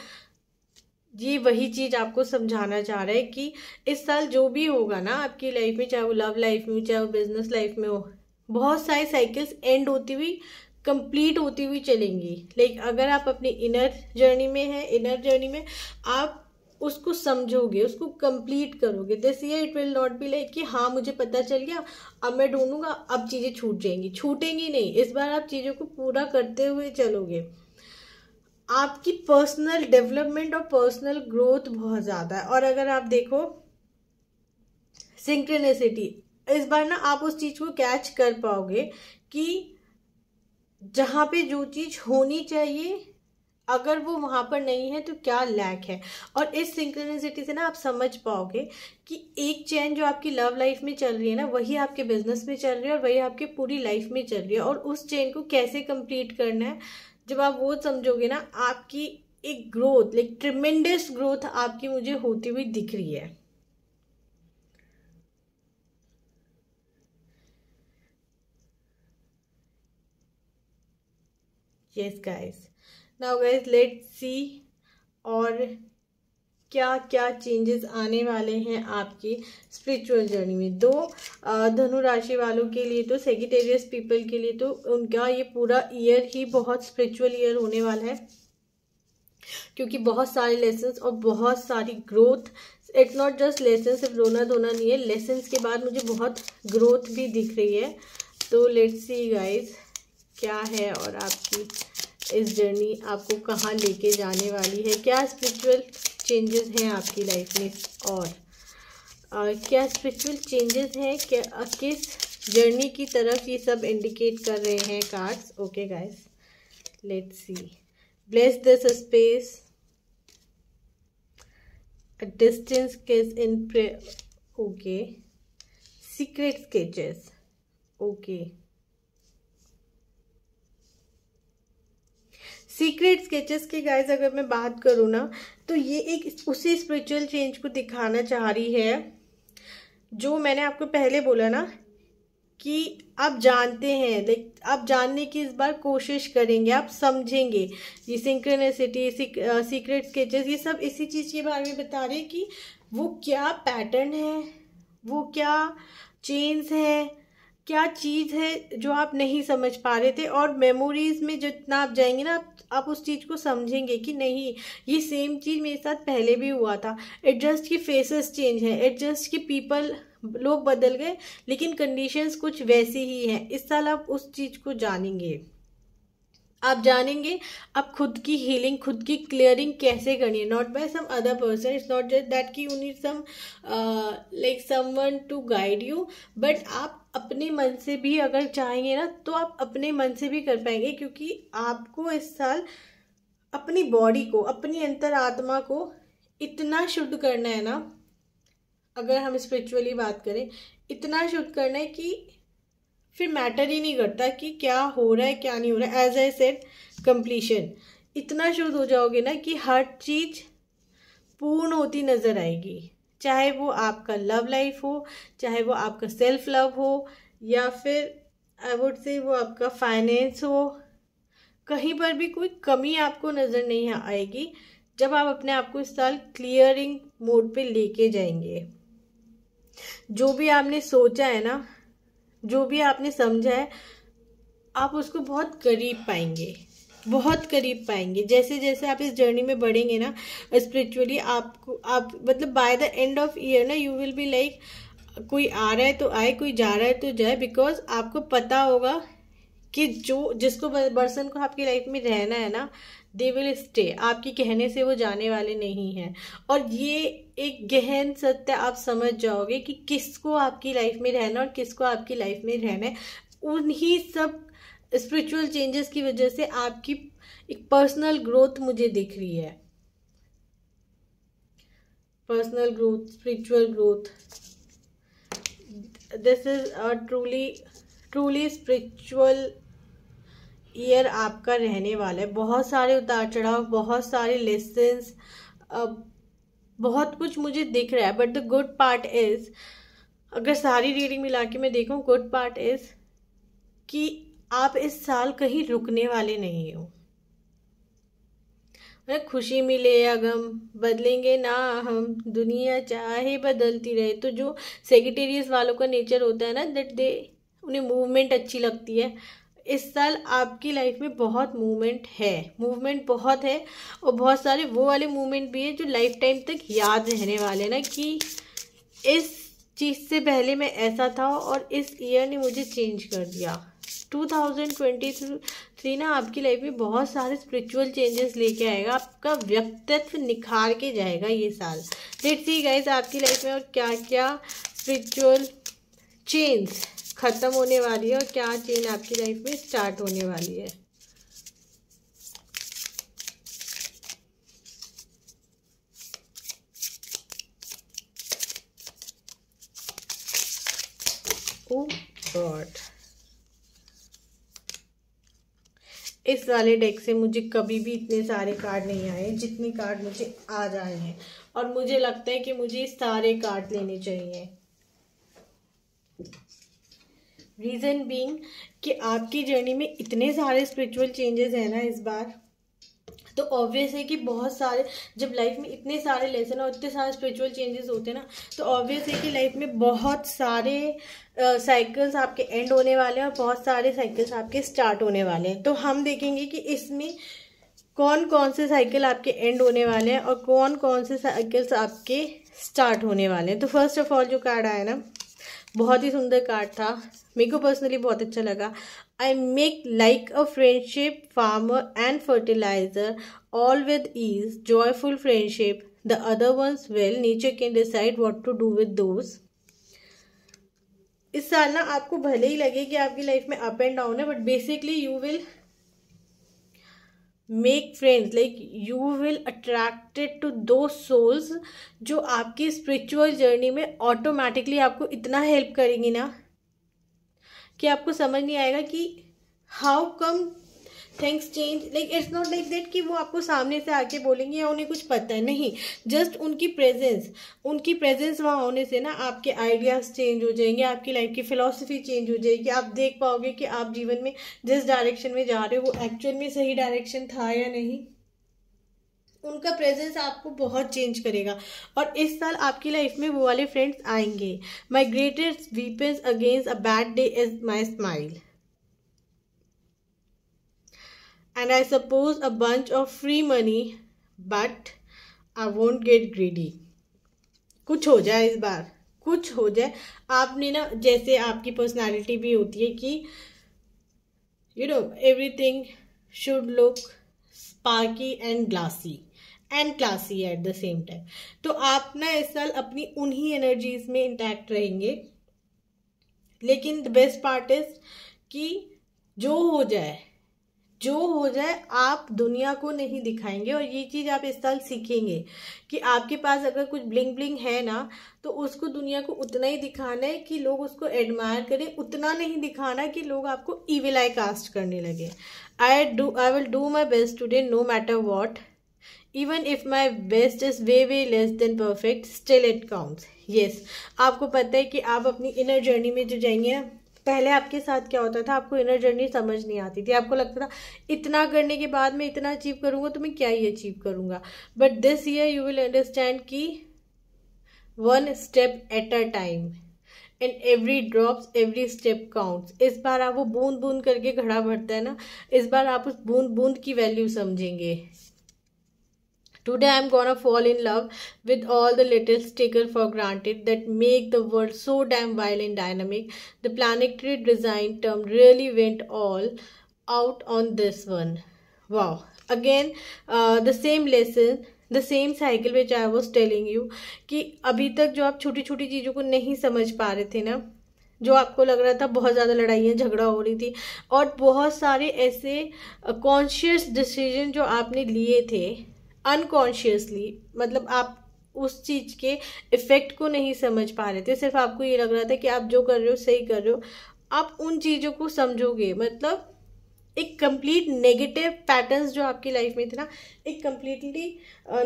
ये वही चीज़ आपको समझाना चाह रहा है कि इस साल जो भी होगा ना आपकी लाइफ में, चाहे वो लव लाइफ में हो, चाहे वो बिजनेस लाइफ में हो, बहुत सारे साइकिल्स एंड होती हुई कंप्लीट होती हुई चलेंगी। लाइक अगर आप अपनी इनर जर्नी में हैं, इनर जर्नी में आप उसको समझोगे, उसको कंप्लीट करोगे, this year it will not be like कि हाँ मुझे पता चल गया अब मैं ढूंढूंगा, अब चीज़ें छूट जाएंगी, छूटेंगी नहीं। इस बार आप चीज़ों को पूरा करते हुए चलोगे। आपकी पर्सनल डेवलपमेंट और पर्सनल ग्रोथ बहुत ज़्यादा है। और अगर आप देखो सिंक्रोनिसिटी, इस बार ना आप उस चीज़ को कैच कर पाओगे कि जहाँ पे जो चीज़ होनी चाहिए अगर वो वहाँ पर नहीं है तो क्या लैक है। और इस सिंक्रोनिसिटी से ना आप समझ पाओगे कि एक चेन जो आपकी लव लाइफ में चल रही है ना, वही आपके बिजनेस में चल रही है और वही आपकी पूरी लाइफ में चल रही है। और उस चेन को कैसे कंप्लीट करना है, जब आप वो समझोगे ना, आपकी एक ग्रोथ, लाइक ट्रिमेंडस ग्रोथ आपकी मुझे होती हुई दिख रही है। Yes guys, now guys let's see और क्या क्या चेंजेस आने वाले हैं आपकी स्पिरिचुअल जर्नी में। धनु राशि वालों के लिए तो, सेजिटेरियस पीपल के लिए तो उनका ये पूरा ईयर ही बहुत स्पिरिचुअल ईयर होने वाला है, क्योंकि बहुत सारे लेसन्स और बहुत सारी growth. It's not just lesson, सिर्फ रोना धोना नहीं है, लेसन्स के बाद मुझे बहुत ग्रोथ भी दिख रही है। तो लेट्स सी गाइस क्या है और आपकी इस जर्नी आपको कहाँ लेके जाने वाली है, क्या स्पिरिचुअल चेंजेस हैं आपकी लाइफ में, और क्या स्पिरिचुअल चेंजेस हैं, क्या किस जर्नी की तरफ ये सब इंडिकेट कर रहे हैं cards. Okay guys, let's see. Bless this space, a distance kiss in prayer, okay. Secret sketches, okay. Secret sketches की गाइस अगर मैं बात करूँ ना, तो ये एक उसी स्पिरिचुअल चेंज को दिखाना चाह रही है जो मैंने आपको पहले बोला ना कि आप जानते हैं, लाइक आप जानने की इस बार कोशिश करेंगे, आप समझेंगे। ये सिंक्रोनिसिटी, सीक्रेट स्केचेस, ये सब इसी चीज़ के बारे में बता रहे हैं कि वो क्या पैटर्न है, वो क्या चेन्स है, क्या चीज़ है जो आप नहीं समझ पा रहे थे। और मेमोरीज में जितना आप जाएंगे ना, आप उस चीज़ को समझेंगे कि नहीं, ये सेम चीज़ मेरे साथ पहले भी हुआ था। इट जस्ट की फेसेस चेंज है, इट जस्ट की पीपल, लोग बदल गए, लेकिन कंडीशंस कुछ वैसी ही हैं। इस साल आप उस चीज़ को जानेंगे, आप जानेंगे आप खुद की हीलिंग, खुद की क्लियरिंग कैसे करनी है। Not by some other person, it's not just that कि you need some like someone to guide you, but आप अपने मन से भी अगर चाहेंगे ना, तो आप अपने मन से भी कर पाएंगे। क्योंकि आपको इस साल अपनी बॉडी को, अपनी अंतरात्मा को इतना शुद्ध करना है ना, अगर हम स्पिरिचुअली बात करें, इतना शुद्ध करना है कि फिर मैटर ही नहीं करता कि क्या हो रहा है क्या नहीं हो रहा है। एज आई सेड, कंप्लीशन, इतना शुद्ध हो जाओगे ना कि हर चीज पूर्ण होती नजर आएगी। चाहे वो आपका लव लाइफ हो, चाहे वो आपका सेल्फ लव हो, या फिर आई वुड से वो आपका फाइनेंस हो, कहीं पर भी कोई कमी आपको नजर नहीं आएगी जब आप अपने आप को इस साल क्लियरिंग मोड पे लेके जाएंगे। जो भी आपने सोचा है ना, जो भी आपने समझा है, आप उसको बहुत करीब पाएंगे, बहुत करीब पाएंगे। जैसे जैसे आप इस जर्नी में बढ़ेंगे ना स्पिरिचुअली, आपको आप मतलब bye the end of year ना, यू विल बी लाइक, कोई आ रहा है तो आए, कोई जा रहा है तो जाए। बिकॉज आपको पता होगा कि जो जिसको पर्सन को आपकी लाइफ में रहना है ना, दे विल स्टे। आपके कहने से वो जाने वाले नहीं हैं। और ये एक गहन सत्य आप समझ जाओगे कि किसको आपकी लाइफ में रहना और किसको आपकी लाइफ में रहना है। उन्हीं सब स्पिरिचुअल चेंजेस की वजह से आपकी एक पर्सनल ग्रोथ मुझे दिख रही है। Personal growth, spiritual growth, this is a truly spiritual year आपका रहने वाला है। बहुत सारे उतार चढ़ाव, बहुत सारे लेसन्स, बहुत कुछ मुझे दिख रहा है। But the good part is, अगर सारी रीडिंग मिला के मैं देखूं, गुड पार्ट इज कि आप इस साल कहीं रुकने वाले नहीं हो। खुशी मिले या गम, बदलेंगे ना हम, दुनिया चाहे बदलती रहे। तो जो सेक्रेटेरियस वालों का नेचर होता है ना, दैट दे, उन्हें मूवमेंट अच्छी लगती है। इस साल आपकी लाइफ में बहुत मूवमेंट है, मूवमेंट बहुत है। और बहुत सारे वो वाले मूवमेंट भी है जो लाइफ टाइम तक याद रहने वाले हैं ना, कि इस चीज़ से पहले मैं ऐसा था और इस ईयर ने मुझे चेंज कर दिया। 2023 ना आपकी लाइफ में बहुत सारे स्पिरिचुअल चेंजेस लेके आएगा, आपका व्यक्तित्व निखार के जाएगा ये साल। लेट्स सी गाइस, आपकी लाइफ में और क्या क्या स्पिरिचुअल चेंज खत्म होने वाली है और क्या चेंज आपकी लाइफ में स्टार्ट होने वाली है। ओह गॉड, इस वाले डेक से मुझे कभी भी इतने सारे कार्ड नहीं आए जितने कार्ड मुझे आज आए हैं। और मुझे लगता है कि मुझे सारे कार्ड लेने चाहिए। रीजन बीइंग कि आपकी जर्नी में इतने सारे स्पिरिचुअल चेंजेस हैं ना इस बार, तो ऑब्वियस है कि बहुत सारे, जब लाइफ में इतने सारे लेसन और इतने सारे स्पिरिचुअल चेंजेस होते हैं ना, तो ऑब्वियस है कि लाइफ में बहुत सारे साइकिल्स आपके एंड होने वाले हैं और बहुत सारे साइकिल्स आपके स्टार्ट होने वाले हैं। तो हम देखेंगे कि इसमें कौन कौन से साइकिल आपके एंड होने वाले हैं और कौन कौन से साइकिल्स आपके स्टार्ट होने वाले हैं। तो फर्स्ट ऑफ ऑल जो कार्ड आया ना, बहुत ही सुंदर कार्ड था, मेरे को पर्सनली बहुत अच्छा लगा। I make like a friendship, farmer and fertilizer, all with ease, joyful friendship. The other ones will, nature can decide what to do with those. इस साल ना आपको भले ही लगे कि आपकी लाइफ में अप एंड डाउन है, but basically you will make friends, like you will attracted to those souls जो आपकी स्पिरिचुअल जर्नी में ऑटोमेटिकली आपको इतना हेल्प करेंगी ना कि आपको समझ नहीं आएगा कि how come things change, like it's not like that कि वो आपको सामने से आके बोलेंगे या उन्हें कुछ पता है, नहीं, जस्ट उनकी प्रेजेंस वहाँ होने से ना आपके आइडियाज चेंज हो जाएंगे, आपकी लाइफ की फिलॉसफी चेंज हो जाएगी, आप देख पाओगे कि आप जीवन में जिस डायरेक्शन में जा रहे हो वो एक्चुअल में सही डायरेक्शन था या नहीं। उनका प्रेजेंस आपको बहुत चेंज करेगा, और इस साल आपकी लाइफ में वो वाले फ्रेंड्स आएंगे। माई greatest weapons against a bad day is my smile, and I suppose a bunch of free money, but I won't get greedy. कुछ हो जाए इस बार, कुछ हो जाए। आपने ना, जैसे आपकी पर्सनालिटी भी होती है कि everything should look sparky and glassy and classy at the same time, तो आप ना इस साल अपनी उन्हीं एनर्जीज में इंटैक्ट रहेंगे। लेकिन द बेस्ट पार्ट इज कि जो हो जाए आप दुनिया को नहीं दिखाएंगे, और ये चीज़ आप इस साल सीखेंगे कि आपके पास अगर कुछ ब्लिंग ब्लिंग है ना, तो उसको दुनिया को उतना ही दिखाना है कि लोग उसको एडमायर करें, उतना नहीं दिखाना कि लोग आपको इविल आई कास्ट करने लगे। I will do my best today no matter what, even if my best is way less than perfect, still it counts. Yes, आपको पता है कि आप अपनी इनर जर्नी में जो जाएंगे ना, पहले आपके साथ क्या होता था, आपको इनर जर्नी समझ नहीं आती थी, आपको लगता था इतना करने के बाद मैं इतना अचीव करूंगा तो मैं क्या ही अचीव करूंगा। But this year you will understand कि 1 step at a time and every drops every step counts. इस बार आप वो बूंद बूंद करके घड़ा भरता है ना, इस बार आप उस बूंद बूंद की वैल्यू समझेंगे। Today I'm gonna fall in love with all the little taken for granted that make the world so damn wild and dynamic. The planetary design term really went all out on this one. Wow. Again, the same lesson, the same cycle which I was telling you, कि अभी तक जो आप छोटी छोटी चीज़ों को नहीं समझ पा रहे थे ना, जो आपको लग रहा था बहुत ज़्यादा लड़ाइयाँ झगड़ा हो रही थी, और बहुत सारे ऐसे कॉन्शियस डिसीजन जो आपने लिए थे अनकॉन्शियसली, मतलब आप उस चीज़ के इफेक्ट को नहीं समझ पा रहे थे, सिर्फ आपको ये लग रहा था कि आप जो कर रहे हो सही कर रहे हो। आप उन चीज़ों को समझोगे, मतलब एक कंप्लीट नेगेटिव पैटर्न्स जो आपकी लाइफ में थे ना, एक कंप्लीटली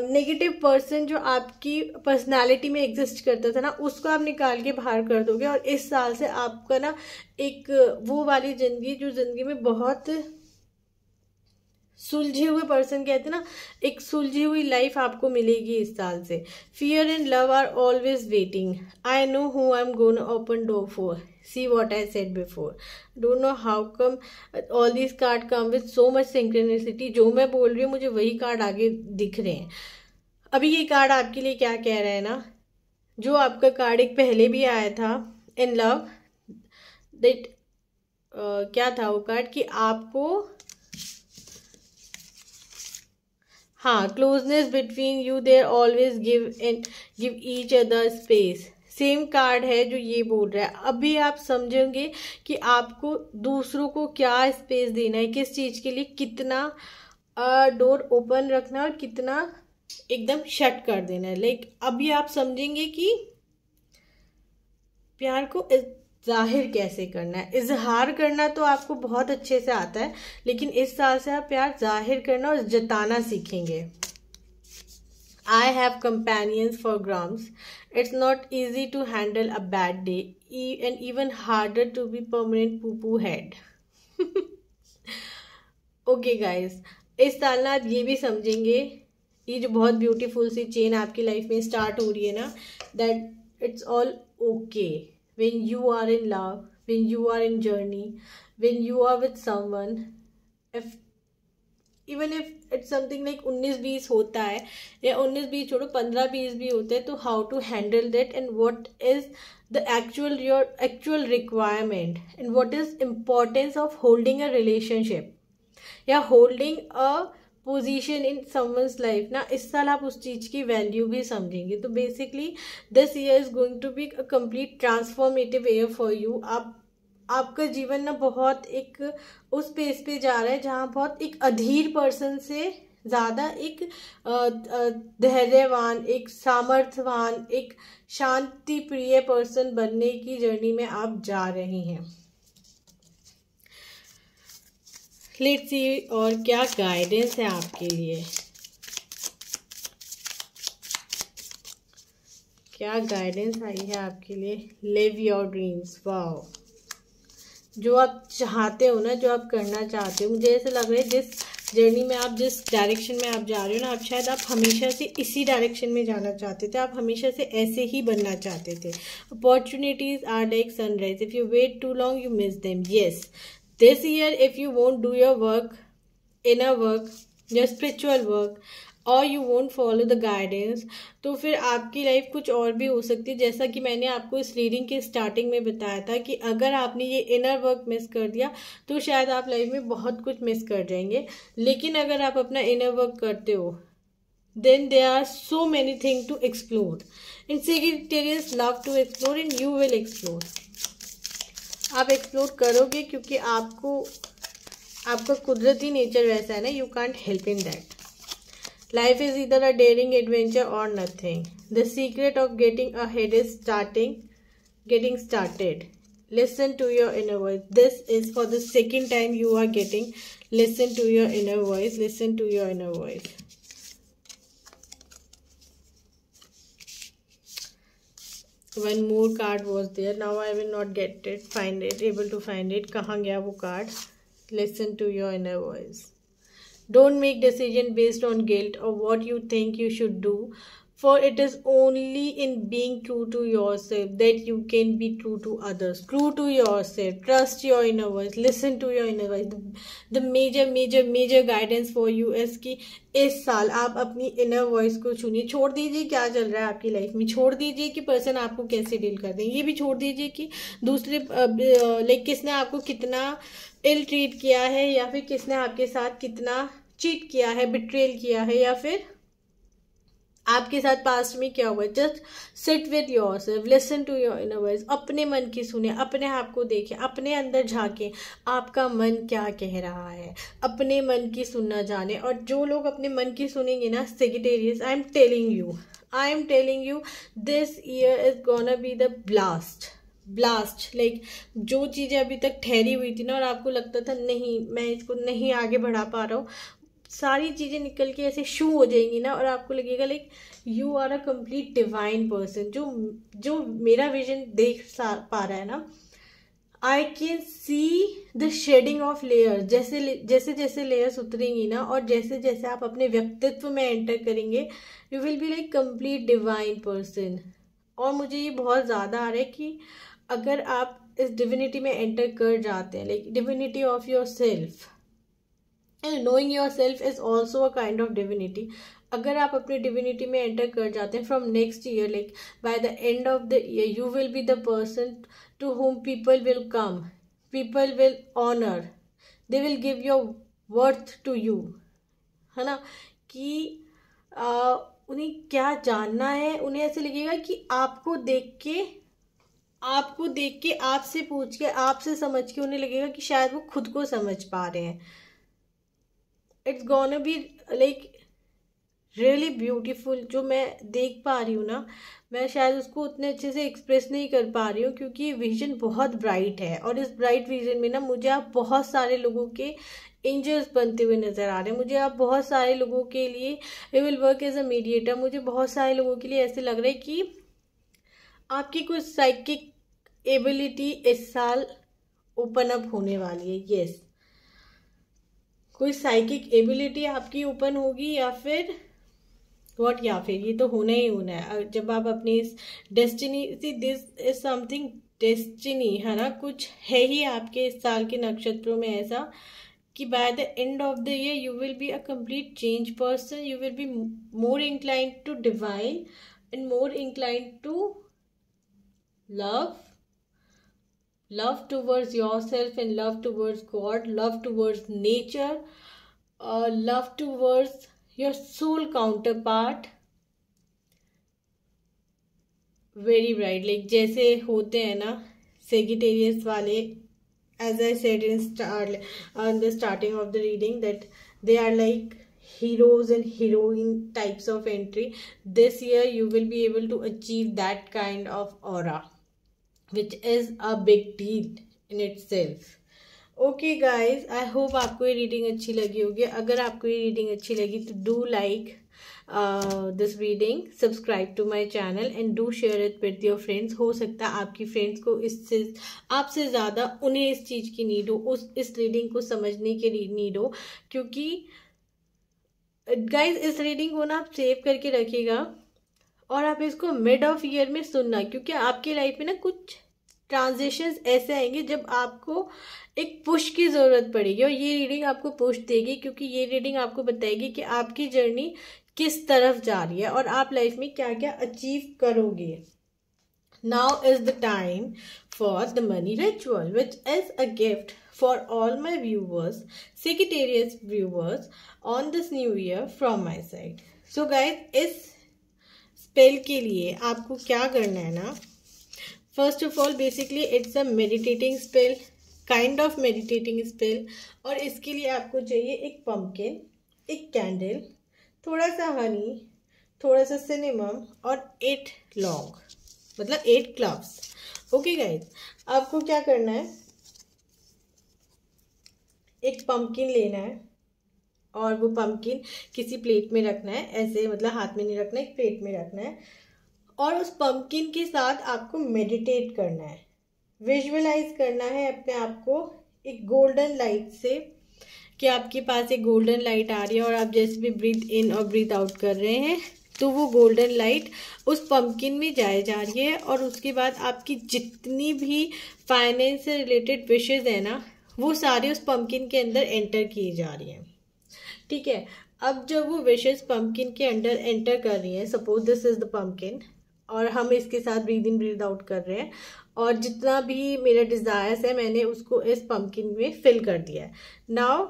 नेगेटिव पर्सन जो आपकी पर्सनालिटी में एग्जिस्ट करता था ना, उसको आप निकाल के बाहर कर दोगे। और इस साल से आपका ना एक वो वाली ज़िंदगी, जो ज़िंदगी में बहुत सुलझे हुए पर्सन कहते हैं ना, एक सुलझी हुई लाइफ आपको मिलेगी इस साल से। Fear and love are always waiting, I know who I am gonna open door for, see what I said before, don't know how come all these card come with so much synchronicity. जो मैं बोल रही हूँ मुझे वही card आगे दिख रहे हैं। अभी ये कार्ड आपके लिए क्या कह रहा है ना, जो आपका कार्ड एक पहले भी आया था इन लव, दैट क्या था वो कार्ड, कि आपको हाँ, closeness between you there always give each other space, same card है जो ये बोल रहा है। अभी आप समझेंगे कि आपको दूसरों को क्या स्पेस देना है, किस चीज़ के लिए कितना डोर ओपन रखना और कितना एकदम शट कर देना है। लाइक अभी आप समझेंगे कि प्यार को जाहिर कैसे करना है। इजहार करना तो आपको बहुत अच्छे से आता है, लेकिन इस साल से आप प्यार जाहिर करना और जताना सीखेंगे। I have companions for grams, it's not easy to handle a bad day and even harder to be permanent poo head. Okay guys, इस साल ना आप ये भी समझेंगे, ये जो बहुत ब्यूटीफुल सी चेन आपकी लाइफ में स्टार्ट हो रही है ना, that it's all okay when you are in love, when you are in journey, when you are with someone, even if it's something like 19-20 होता है, या 19-20 छोड़ो 15-20 भी होते हैं, तो how to handle that and what is the your actual requirement and what is importance of holding a relationship या holding a position in someone's life ना, इस साल आप उस चीज़ की वैल्यू भी समझेंगे। तो basically this year is going to be a complete transformative year for you. आपका जीवन ना बहुत एक उस पेस पे जा रहा है जहाँ बहुत एक अधीर पर्सन से ज़्यादा एक धैर्यवान, एक सामर्थ्यवान, एक शांति प्रिय पर्सन बनने की जर्नी में आप जा रहे हैं। लेट्स सी और क्या गाइडेंस है आपके लिए, क्या गाइडेंस आई है आपके लिए। Live your dreams. वाओ, जो आप चाहते हो ना, जो आप करना चाहते हो, मुझे ऐसा लग रहा है जिस जर्नी में आप, जिस डायरेक्शन में आप जा रहे हो ना, आप शायद आप हमेशा से इसी डायरेक्शन में जाना चाहते थे, आप हमेशा से ऐसे ही बनना चाहते थे। Opportunities are like sunrise, if you wait too long you miss them. Yes, this year if you won't do your work, inner work, your spiritual work, और you won't follow the guidance, तो फिर आपकी life कुछ और भी हो सकती है। जैसा कि मैंने आपको इस रीडिंग के स्टार्टिंग में बताया था कि अगर आपने ये इनर वर्क मिस कर दिया तो शायद आप लाइफ में बहुत कुछ मिस कर जाएंगे। लेकिन अगर आप अपना इनर वर्क करते हो, then there are so many thing to explore. In Sagittarius love to explore and you will explore. आप एक्सप्लोर करोगे क्योंकि आपका कुदरती नेचर वैसा है ना, you can't help in that. Life is either a daring adventure or nothing. The secret of getting ahead is getting started. Listen to your inner voice. This is for the second time you are getting listen to your inner voice. Listen to your inner voice. One more card was there. Now I will not get it. Able to find it. कहाँ गया वो card? Listen to your inner voice. Don't make decisions based on guilt or what you think you should do, for it is only in being true to yourself that you can be true to others. True to yourself. Trust your inner voice. Listen to your inner voice. The major guidance for you is कि इस साल आप अपनी inner voice को सुनिए। छोड़ दीजिए क्या चल रहा है आपकी लाइफ में, छोड़ दीजिए कि पर्सन आपको कैसे डील कर दें, ये भी छोड़ दीजिए कि दूसरे लाइक किसने आपको कितना इल ट्रीट किया है, या फिर किसने आपके साथ कितना चीट किया है, बिट्रेल किया है, या फिर आपके साथ पास्ट में क्या हुआ। Just sit with yourself, listen to your inner voice. अपने मन की सुने, अपने आप को देखें, अपने अंदर झांकें, आपका मन क्या कह रहा है, अपने मन की सुनना जाने। और जो लोग अपने मन की सुनेंगे ना, Sagittarius, I am telling you this year is gonna be the blast. Like जो चीज़ें अभी तक ठहरी हुई थी ना, और आपको लगता था नहीं मैं इसको नहीं आगे बढ़ा पा रहा हूँ, सारी चीज़ें निकल के ऐसे शू हो जाएंगी ना, और आपको लगेगा like you are a complete divine person. जो मेरा विजन देख पा रहा है ना, I can see the shedding of layers. जैसे लेयर्स उतरेंगी ना, और जैसे जैसे आप अपने व्यक्तित्व में एंटर करेंगे, you will be like complete divine person. और मुझे ये बहुत ज़्यादा आ रहा है कि अगर आप इस डिविनिटी में एंटर कर जाते हैं, like divinity of your self, and knowing your self is also a kind of divinity. अगर आप अपनी डिविनिटी में एंटर कर जाते हैं from next year, like by the end of the year, you will be the person to whom people will come, people will honour, they will give your worth to you, है ना। कि उन्हें क्या जानना है, उन्हें ऐसे लगेगा कि आपको देख के, आपसे पूछ के, आपसे समझ के उन्हें लगेगा कि शायद वो खुद को समझ पा रहे हैं। It's gonna be like really beautiful. जो मैं देख पा रही हूँ ना, मैं शायद उसको उतने अच्छे से एक्सप्रेस नहीं कर पा रही हूँ, क्योंकि विजन बहुत ब्राइट है। और इस ब्राइट विजन में ना मुझे आप बहुत सारे लोगों के एंजल्स बनते हुए नजर आ रहे हैं। मुझे आप बहुत सारे लोगों के लिए, we will work as a mediator. मुझे बहुत सारे लोगों के लिए ऐसे लग रहा है कि आपकी कुछ साइकिक एबिलिटी इस साल ओपन अप होने वाली है। यस, कोई साइकिक एबिलिटी आपकी ओपन होगी, या फिर या फिर ये तो होना ही होना है। जब आप अपनी इस destiny, this is something destiny, है ना, कुछ है ही आपके इस साल के नक्षत्रों में ऐसा कि by the end of the year you will be a complete change person. You will be more inclined to divine and more inclined to love towards yourself and love towards God, love towards nature, love towards your soul counterpart. Very bright, like जैसे होते हैं ना Sagittarius वाले, as I said in the starting of the reading, that they are like heroes and heroine types of entry. This year you will be able to achieve that kind of aura, which is a big deal in itself. Okay guys, I hope आपको ये reading अच्छी लगी होगी। अगर आपको ये reading अच्छी लगी तो do like this reading, subscribe to my channel and do share it with your friends. हो सकता है आपकी फ्रेंड्स को इससे आपसे ज़्यादा उन्हें इस चीज़ की नीड हो, इस रीडिंग को समझने की नीड हो। क्योंकि गाइज इस रीडिंग को ना आप सेव करके रखिएगा और आप इसको मिड ऑफ ईयर में सुनना, क्योंकि आपकी लाइफ में ना कुछ ट्रांजिशंस ऐसे आएंगे जब आपको एक पुश की ज़रूरत पड़ेगी, और ये रीडिंग आपको पुश देगी, क्योंकि ये रीडिंग आपको बताएगी कि आपकी जर्नी किस तरफ जा रही है और आप लाइफ में क्या क्या अचीव करोगे। Now is the time for the money ritual which is a gift for all my viewers, Sagittarius viewers on this new year from my side. So guys, इस स्पेल के लिए आपको क्या करना है ना, first of all basically it's a meditating spell, kind of meditating spell. और इसके लिए आपको चाहिए एक पम्पकिन, एक कैंडल, थोड़ा सा हनी, थोड़ा सा सिनेमम और 8 लौंग, मतलब 8 क्लव्स। ओके गाइज, आपको क्या करना है, एक पंपकिन लेना है और वो पंपकिन किसी प्लेट में रखना है, ऐसे मतलब हाथ में नहीं रखना है, एक प्लेट में रखना है। और उस पंपकिन के साथ आपको मेडिटेट करना है, विजुअलाइज करना है अपने आप को एक गोल्डन लाइट से, कि आपके पास एक गोल्डन लाइट आ रही है और आप जैसे भी ब्रीथ इन और ब्रीथ आउट कर रहे हैं तो वो गोल्डन लाइट उस पंपकिन में जाए जा रही है। और उसके बाद आपकी जितनी भी फाइनेंस से रिलेटेड विशेज है ना, वो सारी उस पंपकिन के अंदर एंटर की जा रही हैं। ठीक है, अब जब वो विशेस पंपकिन के अंदर एंटर कर रही हैं, suppose this is the pumpkin, और हम इसके साथ ब्रीद इन ब्रीद आउट कर रहे हैं, और जितना भी मेरा डिजायर्स है मैंने उसको इस पंपकिन में फिल कर दिया है। नाउ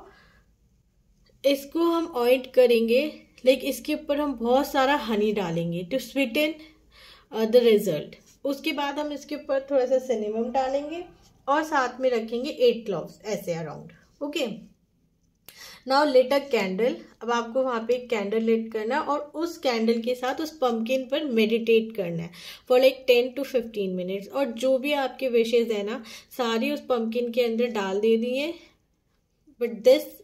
इसको हम ऑइंट करेंगे, लाइक इसके ऊपर हम बहुत सारा हनी डालेंगे टू स्वीटन द रिजल्ट। उसके बाद हम इसके ऊपर थोड़ा सा सिनेमम डालेंगे और साथ में रखेंगे 8 क्लव्स ऐसे around. Okay, now lit a candle. अब आपको वहां पे एक कैंडल लिट करना है और उस कैंडल के साथ उस पंपकिन पर मेडिटेट करना है फॉर लाइक 10 to 15 मिनट्स। और जो भी आपके विशेज है ना, सारी उस पंपकिन के अंदर डाल दे दी है। But this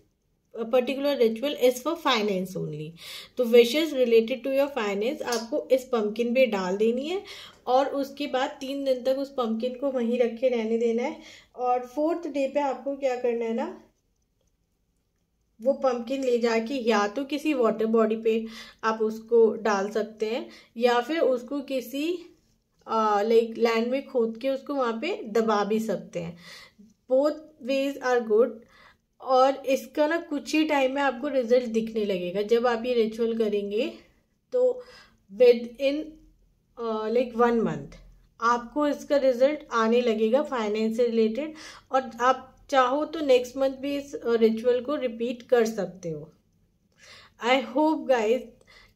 particular ritual is for finance only. तो wishes related to your finance आपको इस पंपकिन पे डाल देनी है और उसके बाद 3 दिन तक उस पंपकिन को वहीं रखे रहने देना है। और 4th डे पे आपको क्या करना है ना, वो पंपकिन ले जाके या तो किसी वाटर बॉडी पे आप उसको डाल सकते हैं, या फिर उसको किसी लाइक लैंड में खोद के उसको वहाँ पे दबा भी सकते हैं। Both ways are good. और इसका ना कुछ ही टाइम में आपको रिजल्ट दिखने लगेगा। जब आप ये रिचुअल करेंगे तो विद इन लाइक 1 मंथ आपको इसका रिजल्ट आने लगेगा फाइनेंस से रिलेटेड। और आप चाहो तो नेक्स्ट मंथ भी इस रिचुअल को रिपीट कर सकते हो। आई होप गाइज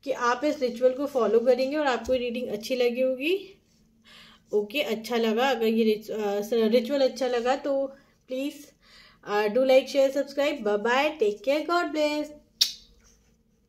कि आप इस रिचुअल को फॉलो करेंगे और आपको रीडिंग अच्छी लगी होगी। ओके, अच्छा लगा, अगर ये रिचुअल अच्छा लगा तो please do like, share, subscribe. Bye bye, take care, God bless.